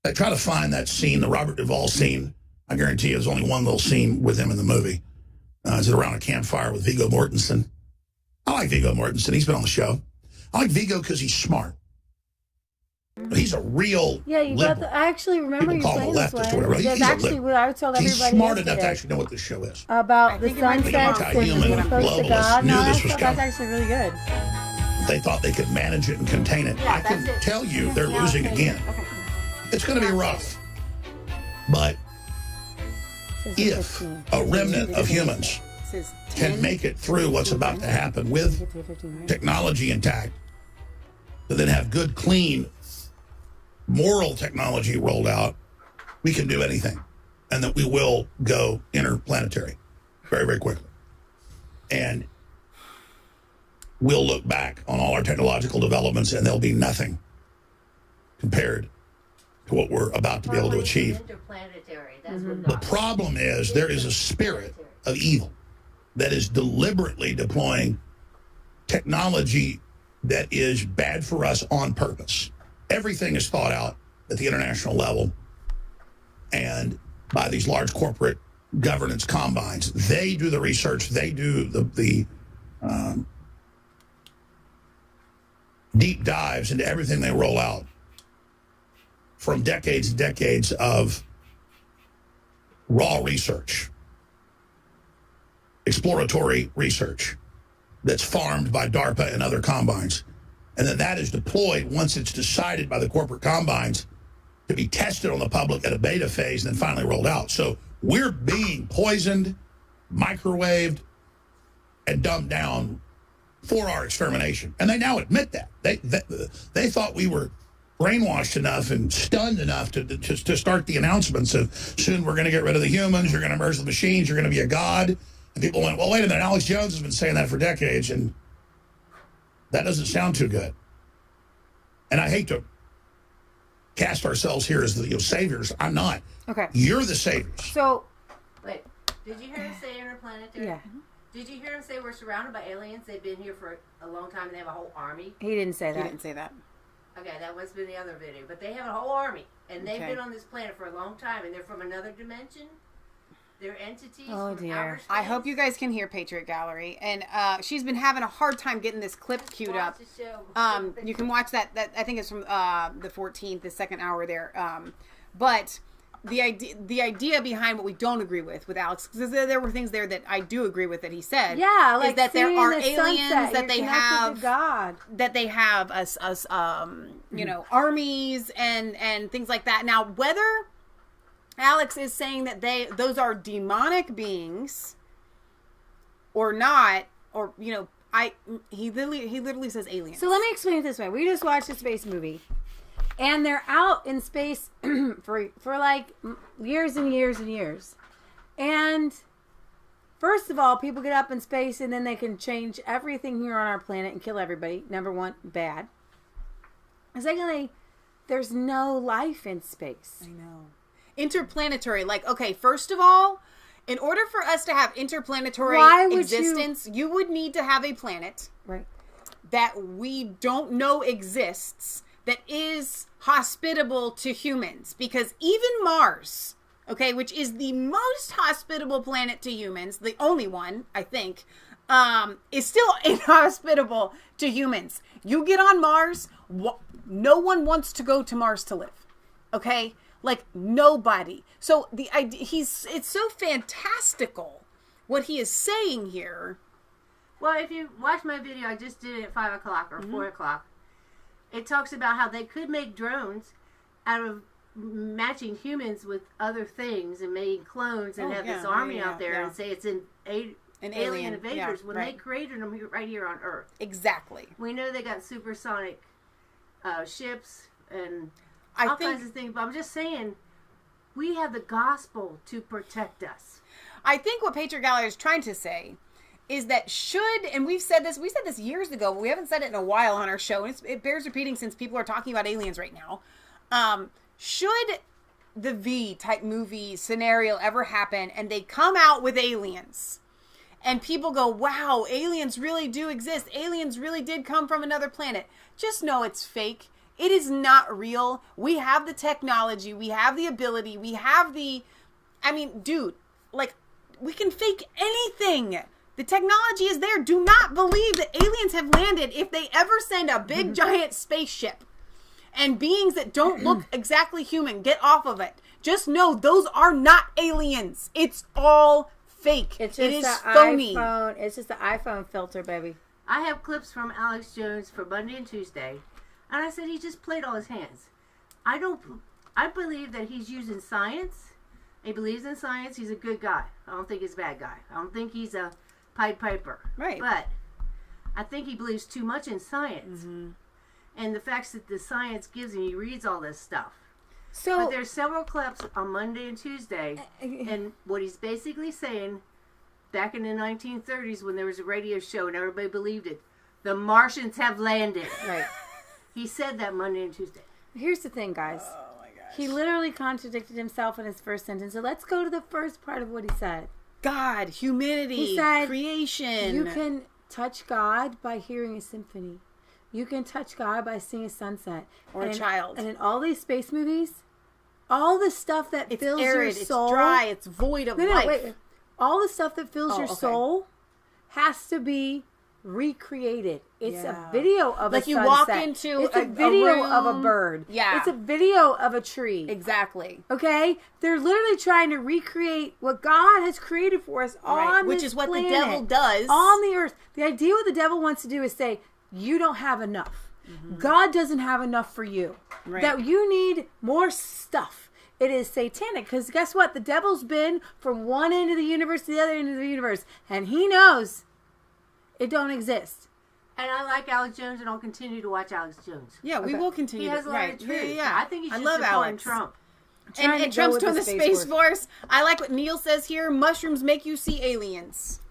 I try to find that scene, the Robert Duvall scene. I guarantee you there's only one little scene with him in the movie. Is it around a campfire with Viggo Mortensen? I like Viggo Mortensen. He's been on the show. I like Viggo because he's smart. He's a real liberal. I actually remember you saying this one. He's actually what I told everybody. He's smart enough to actually know what this show is. About the sunsets and being close to God. Knew this was coming. That's actually really good. They thought they could manage it and contain it. I can tell you they're losing again. Okay. It's going to be rough. But if a remnant of humans can make it through what's about to happen with technology intact, but then have good, clean, moral technology rolled out, we can do anything. And that we will go interplanetary very, very quickly. And we'll look back on all our technological developments and there'll be nothing compared to what we're about to be able to achieve. The problem is there is a spirit of evil that is deliberately deploying technology that is bad for us on purpose. Everything is thought out at the international level and by these large corporate governance combines. They do the research. They do the deep dives into everything they roll out from decades and decades of raw research, exploratory research that's farmed by DARPA and other combines. And then that is deployed once it's decided by the corporate combines to be tested on the public at a beta phase and then finally rolled out. So we're being poisoned, microwaved, and dumbed down for our extermination. And they now admit that. They thought we were brainwashed enough and stunned enough to start the announcements of soon we're going to get rid of the humans, you're going to merge the machines, you're going to be a god. And people went, well, wait a minute, Alex Jones has been saying that for decades, and that doesn't sound too good. And I hate to cast ourselves here as the saviors. I'm not. Okay. You're the saviors. So, wait, did you hear him say interplanetary? Yeah. Did you hear him say we're surrounded by aliens? They've been here for a long time and they have a whole army? He didn't say that. He didn't say that. Okay, that must be the other video. But they have a whole army. And they've been on this planet for a long time. And they're from another dimension. They're entities from outer space. I hope you guys can hear Patriot Gallery. And she's been having a hard time getting this clip queued up. You can watch that. I think it's from the 14th, the second hour there. But the idea behind what we don't agree with Alex, because there were things there that I do agree with that he said. Yeah, like is that there are the aliens sunset, that they have, God. that they have us you know, armies and things like that. Now, whether Alex is saying that those are demonic beings or not, or you know, he literally says aliens. So let me explain it this way. We just watched a space movie. And they're out in space for like years and years and years. And first of all, people get up in space and then they can change everything here on our planet and kill everybody. Number one, bad. And secondly, there's no life in space. I know. Interplanetary. Like, okay, first of all, in order for us to have interplanetary existence, you would need to have a planet that we don't know exists that is hospitable to humans, because even Mars, okay, which is the most hospitable planet to humans, the only one, I think, is still inhospitable to humans. You get on Mars, no one wants to go to Mars to live, okay? Like, nobody. So the idea, it's so fantastical what he is saying here. Well, if you watch my video, I just did it at 5 o'clock or 4 o'clock. It talks about how they could make drones out of matching humans with other things and making clones and have this army out there and say it's an alien invaders when they created them right here on Earth. Exactly. We know they got supersonic ships and all kinds of things, but I'm just saying we have the gospel to protect us. I think what Patriot Gallery is trying to say is that and we said this years ago, but we haven't said it in a while on our show, and it bears repeating since people are talking about aliens right now. Should the V-type movie scenario ever happen and they come out with aliens and people go, wow, aliens really do exist. Aliens really did come from another planet. Just know it's fake. It is not real. We have the technology. We have the ability. We have dude, like, we can fake anything. The technology is there. Do not believe that aliens have landed. If they ever send a big giant spaceship and beings that don't look exactly human get off of it, just know those are not aliens. It's all fake. It is phony. It's just the iPhone filter, baby. I have clips from Alex Jones for Monday and Tuesday, and I said he just played all his hands. I believe that he's using science He believes in science. He's a good guy. I don't think he's a bad guy. I don't think he's a Pied Piper. Right. But I think he believes too much in science. And the facts that the science gives him, he reads all this stuff. So, but there's several clips on Monday and Tuesday, and what he's basically saying, back in the 1930s when there was a radio show and everybody believed it, the Martians have landed. Right. He said that Monday and Tuesday. Here's the thing, guys. Oh my gosh. He literally contradicted himself in his first sentence. So let's go to the first part of what he said. God, humanity, he said, creation. You can touch God by hearing a symphony. You can touch God by seeing a sunset. Or a child. And in all these space movies, all the stuff that fills arid, your soul. it's dry, it's void of life. Wait. All the stuff that fills your soul has to be recreated. It's a video of a sunset. You walk into it's a video of a bird. Yeah. It's a video of a tree. Exactly. Okay? They're literally trying to recreate what God has created for us on which this is what planet, the devil does on the earth. The idea what the devil wants to do is say, you don't have enough. God doesn't have enough for you. Right. That you need more stuff. It is satanic because guess what? The devil's been from one end of the universe to the other end of the universe, and he knows it don't exist. And I like Alex Jones, and I'll continue to watch Alex Jones. Yeah, we will continue. He has a lot of truth. Yeah. I think he should love support Alex. Trump. And Trump's doing the Space Force. I like what Neil says here. Mushrooms make you see aliens.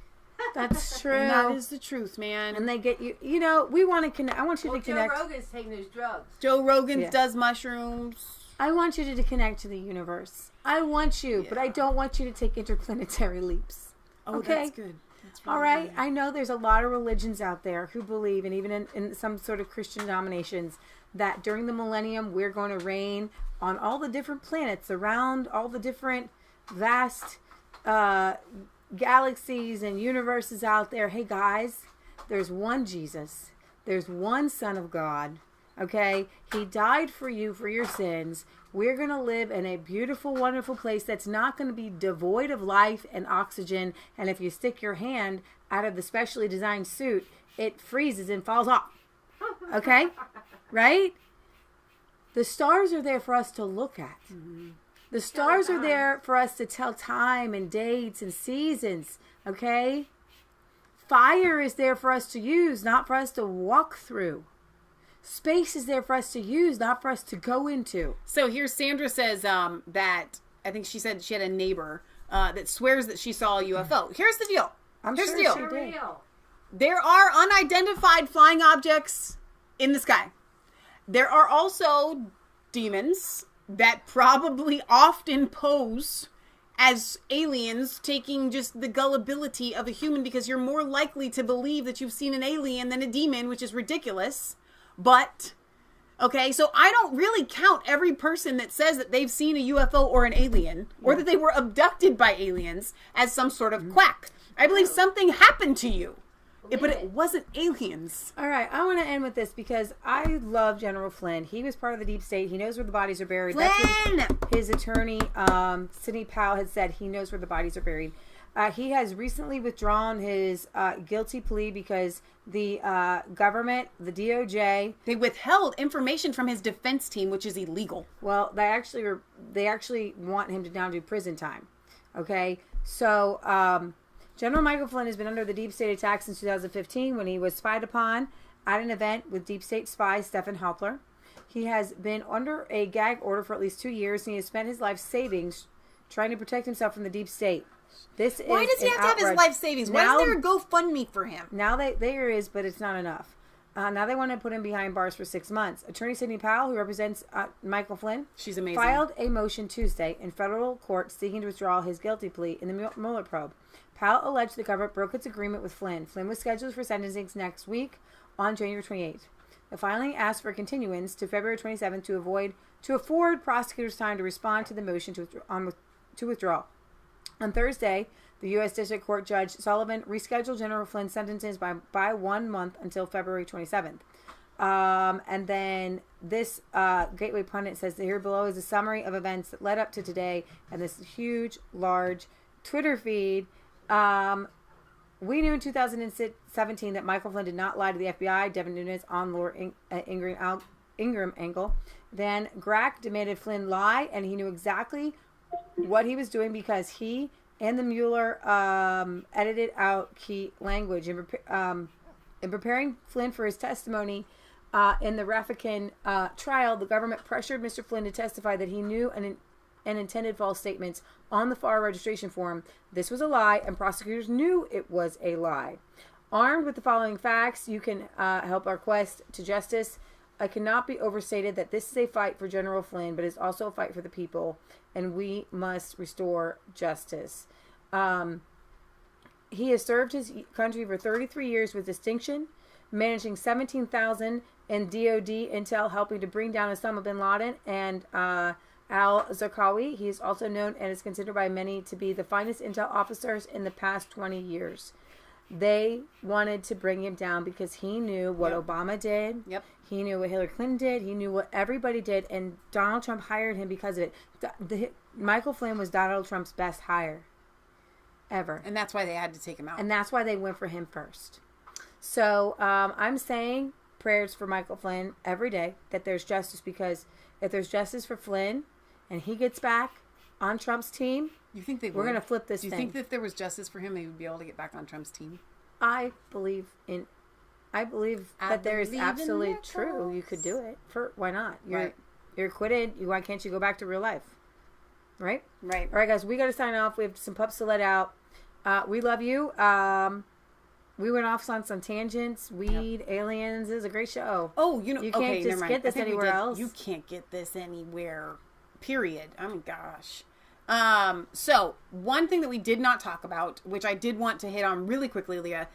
That's true. And that is the truth, man. And they get you. You know, we want to connect. I want you to connect. Joe Rogan's taking those drugs. Joe Rogan does mushrooms. I want you to connect to the universe. I want you, but I don't want you to take interplanetary leaps. Oh, okay? That's good. That's really all right. good. I know there's a lot of religions out there who believe, and even in some sort of Christian denominations, that during the millennium we're going to reign on all the different planets around all the different vast galaxies and universes out there. Hey guys, there's one Jesus. There's one Son of God. Okay? He died for you for your sins. We're going to live in a beautiful, wonderful place that's not going to be devoid of life and oxygen. And if you stick your hand out of the specially designed suit, it freezes and falls off. Okay? Right? The stars are there for us to look at. The stars are there for us to tell time and dates and seasons. Okay? Fire is there for us to use, not for us to walk through. Space is there for us to use, not for us to go into. So here Sandra says that, I think she said she had a neighbor that swears that she saw a UFO. Here's the deal. Here's the deal. There are unidentified flying objects in the sky. There are also demons that probably often pose as aliens, taking just the gullibility of a human, because you're more likely to believe that you've seen an alien than a demon, which is ridiculous. But, okay, so I don't really count every person that says that they've seen a UFO or an alien, or that they were abducted by aliens, as some sort of quack. I believe something happened to you, but it wasn't aliens. All right, I want to end with this because I love General Flynn. He was part of the deep state. He knows where the bodies are buried. Flynn! That's what his attorney, Sidney Powell, had said. He knows where the bodies are buried. He has recently withdrawn his guilty plea because the government, the DOJ, they withheld information from his defense team, which is illegal. Well, they actually want him to now do prison time. Okay, so General Michael Flynn has been under the deep state attack since 2015 when he was spied upon at an event with deep state spy Stephen Halper. He has been under a gag order for at least 2 years, and he has spent his life savings trying to protect himself from the deep state. Why does he have to have his life savings? Why is there a GoFundMe for him? Now there is, but it's not enough. Now they want to put him behind bars for 6 months. Attorney Sidney Powell, who represents Michael Flynn, she's amazing, filed a motion Tuesday in federal court seeking to withdraw his guilty plea in the Mueller probe. Powell alleged the government broke its agreement with Flynn. Flynn was scheduled for sentencing next week on January 28th. The filing asked for continuance to February 27th to afford prosecutors time to respond to the motion to withdraw. On Thursday, the U.S. District Court Judge Sullivan rescheduled General Flynn's sentences by 1 month until February 27th. And then this Gateway Pundit says that here below is a summary of events that led up to today and this huge, large Twitter feed. We knew in 2017 that Michael Flynn did not lie to the FBI, Devin Nunes, on Laura Ingraham angle. Then Grack demanded Flynn lie, and he knew exactly what he was doing because he and the Mueller edited out key language. In preparing Flynn for his testimony in the Raffican trial, the government pressured Mr. Flynn to testify that he knew and intended false statements on the FAR registration form. This was a lie, and prosecutors knew it was a lie. Armed with the following facts, you can help our quest to justice. It cannot be overstated that this is a fight for General Flynn, but it's also a fight for the people, and we must restore justice. He has served his country for 33 years with distinction, managing 17,000 in DOD intel, helping to bring down Osama bin Laden and al-Zarqawi. He is also known and is considered by many to be the finest intel officers in the past 20 years. They wanted to bring him down because he knew what Obama did. Yep. He knew what Hillary Clinton did. He knew what everybody did. And Donald Trump hired him because of it. Michael Flynn was Donald Trump's best hire ever. And that's why they had to take him out. And that's why they went for him first. So I'm saying prayers for Michael Flynn every day that there's justice, because if there's justice for Flynn and he gets back on Trump's team, you think we're going to flip this thing? Do you think that if there was justice for him, they would be able to get back on Trump's team? I believe that there is absolutely true. You could do it. Why not? You're acquitted. Why can't you go back to real life? Right? Right. All right, guys, we got to sign off. We have some pups to let out. We love you. We went off on some tangents. Weed, aliens. It was a great show. Oh, you can't just get this anywhere else. You can't get this anywhere. Period. I mean, gosh. So one thing that we did not talk about, which I did want to hit on really quickly, Leah,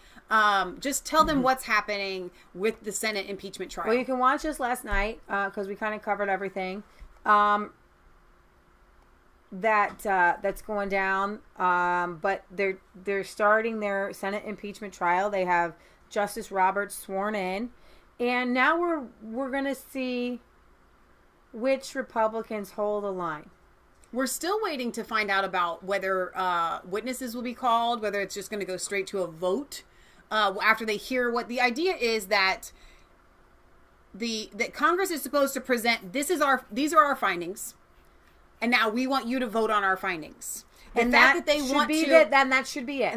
just tell them what's happening with the Senate impeachment trial. Well, you can watch us last night, because we kind of covered everything, that's going down. But they're starting their Senate impeachment trial. They have Justice Roberts sworn in, and now we're going to see which Republicans hold the line. We're still waiting to find out about whether witnesses will be called, whether it's just going to go straight to a vote after they hear what the idea is, that that Congress is supposed to present. These are our findings, and now we want you to vote on our findings. And that should be it. And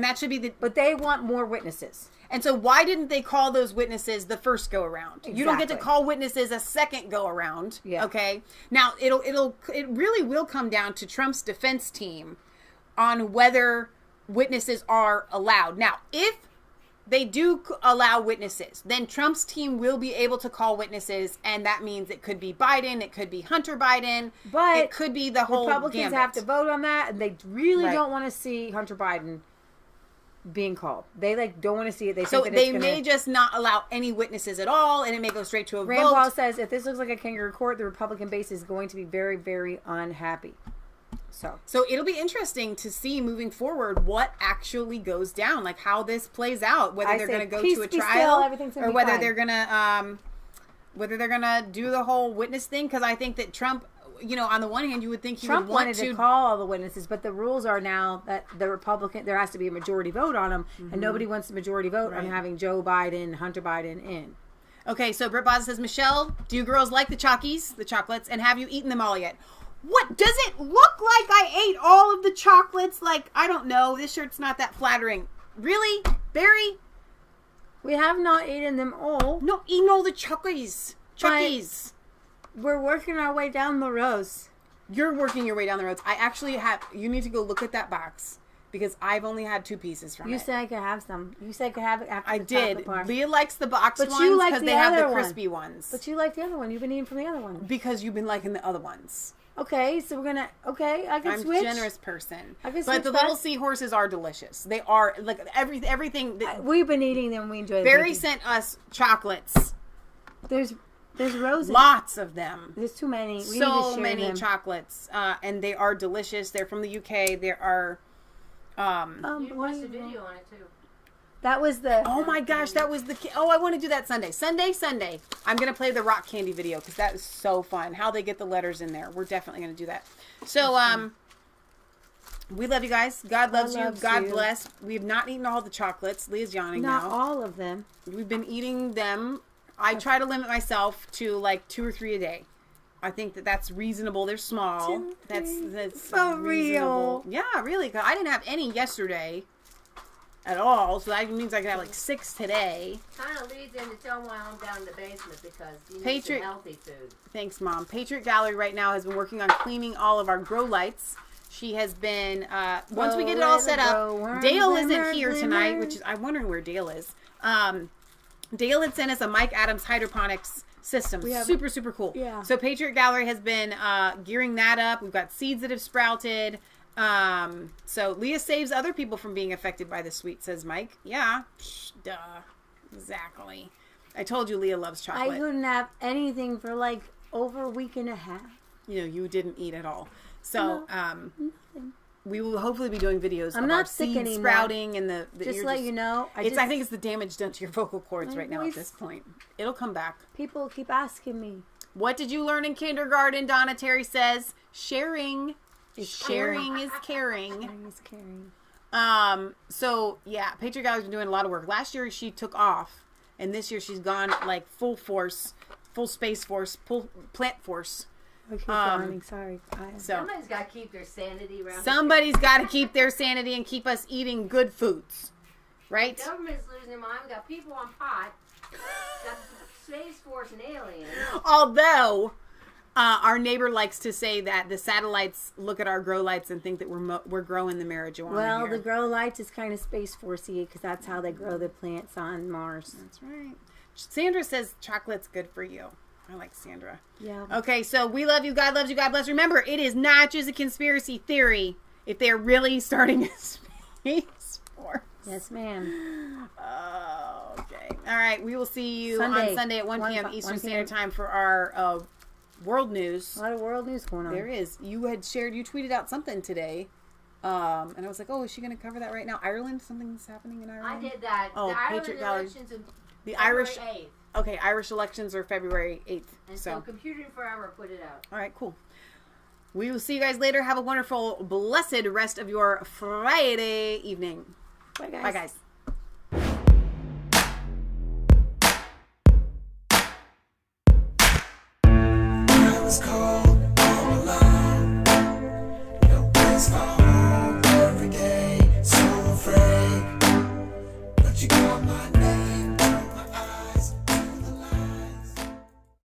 that should be But they want more witnesses. And so why didn't they call those witnesses the first go around? Exactly. You don't get to call witnesses a second go around. Yeah. Okay. Now it really will come down to Trump's defense team on whether witnesses are allowed. Now, if they do allow witnesses, then Trump's team will be able to call witnesses, and that means it could be Biden, it could be Hunter Biden, but it could be the whole Republicans gambit. have to vote on that, and they really don't want to see Hunter Biden being called. They don't want to see it. They may just not allow any witnesses at all, and it may go straight to a Rand vote. Paul says if this looks like a kangaroo court, the Republican base is going to be very, very unhappy. So it'll be interesting to see moving forward what actually goes down, like how this plays out, whether they're going to go to a trial or whether they're going to do the whole witness thing. Because I think that Trump, on the one hand, you would think Trump wanted to call all the witnesses, but the rules are now that there has to be a majority vote on them, and nobody wants the majority vote on having Joe Biden, Hunter Biden in. Okay, so Britt Boz says, Michelle, do you girls like the chocolates, and have you eaten them all yet? What, does it look like I ate all of the chocolates? Like, I don't know. This shirt's not that flattering. Really? Barry? We have not eaten them all. No, eaten all the chockies. We're working our way down the rows. You're working your way down the roads. I actually you need to go look at that box, because I've only had 2 pieces from it. You said I could have some. You said I could have it after I the did. Part. Leah likes the box ones because they have the crispy ones. But you like the other one. You've been eating from the other one. Because you've been liking the other ones. Okay, so we're gonna. Okay, I can switch. I'm a generous person. I can switch. But the little seahorses are delicious. They are like everything. We've been eating them. We enjoy them. Barry sent us chocolates. There's roses. Lots of them. There's too many. We so need to share many them. chocolates, and they are delicious. They're from the UK. There are. You watched a video on it too. That was the... Oh my gosh, that was the... Oh, I want to do that Sunday. Sunday. I'm going to play the rock candy video because that is so fun. How they get the letters in there. We're definitely going to do that. So, we love you guys. God loves you. God bless. We have not eaten all the chocolates. Leah's yawning now. Not all of them. We've been eating them. I try to limit myself to like 2 or 3 a day. I think that's reasonable. They're small. That's For reasonable. real. Yeah, really. 'Cause I didn't have any yesterday at all, so that means I could have like 6 today. Kind of leads into telling why I'm down in the basement because you need Patriot, some healthy food. Thanks, Mom. Patriot Gallery right now has been working on cleaning all of our grow lights. She has been, once we get it all set up, Dale isn't here tonight, which is, I'm wondering where Dale is. Dale had sent us a Mike Adams hydroponics system. Super, super cool. Yeah. So Patriot Gallery has been gearing that up. We've got seeds that have sprouted. So Leah saves other people from being affected by the sweet, says Mike. Yeah. Duh. Exactly. I told you Leah loves chocolate. I couldn't have anything for like over a week and a half. You know, you didn't eat at all. So, we will hopefully be doing videos of our seed sprouting and the just let you know. I think it's the damage done to your vocal cords right now at this point. It'll come back. People keep asking me. What did you learn in kindergarten? Donna Terry says sharing. Sharing is caring. Sharing is caring. So yeah, Patriot Gallery's been doing a lot of work. Last year she took off, and this year she's gone like full force, full space force, full plant force. Okay, sorry. Somebody's got to keep their sanity around. Somebody's got to keep their sanity and keep us eating good foods, right? The government's losing their mind. We got people on pot. Got Space Force and aliens. Although our neighbor likes to say that the satellites look at our grow lights and think that we're growing the marijuana. Well, here. the grow lights is kind of Space Forcey because that's how they grow the plants on Mars. That's right. Sandra says chocolate's good for you. I like Sandra. Yeah. Okay, so we love you. God loves you. God bless. Remember, it is not just a conspiracy theory if they're really starting a space force. Yes, ma'am. Oh, okay. All right. We will see you on Sunday at 1 p.m. Eastern Standard Time for our World News. A lot of World News going on. There is. You tweeted out something today. And I was like, oh, is she going to cover that right now? Ireland? Something's happening in Ireland? I did that. Oh, the Patriot Ireland Gallery. elections in The February Irish. 8th. Okay, Irish elections are February 8th. And so Computing Forever put it out. All right, cool. We will see you guys later. Have a wonderful, blessed rest of your Friday evening. Bye, guys. Bye, guys. I was cold all alone. No place for home every day. So afraid, but you called my name.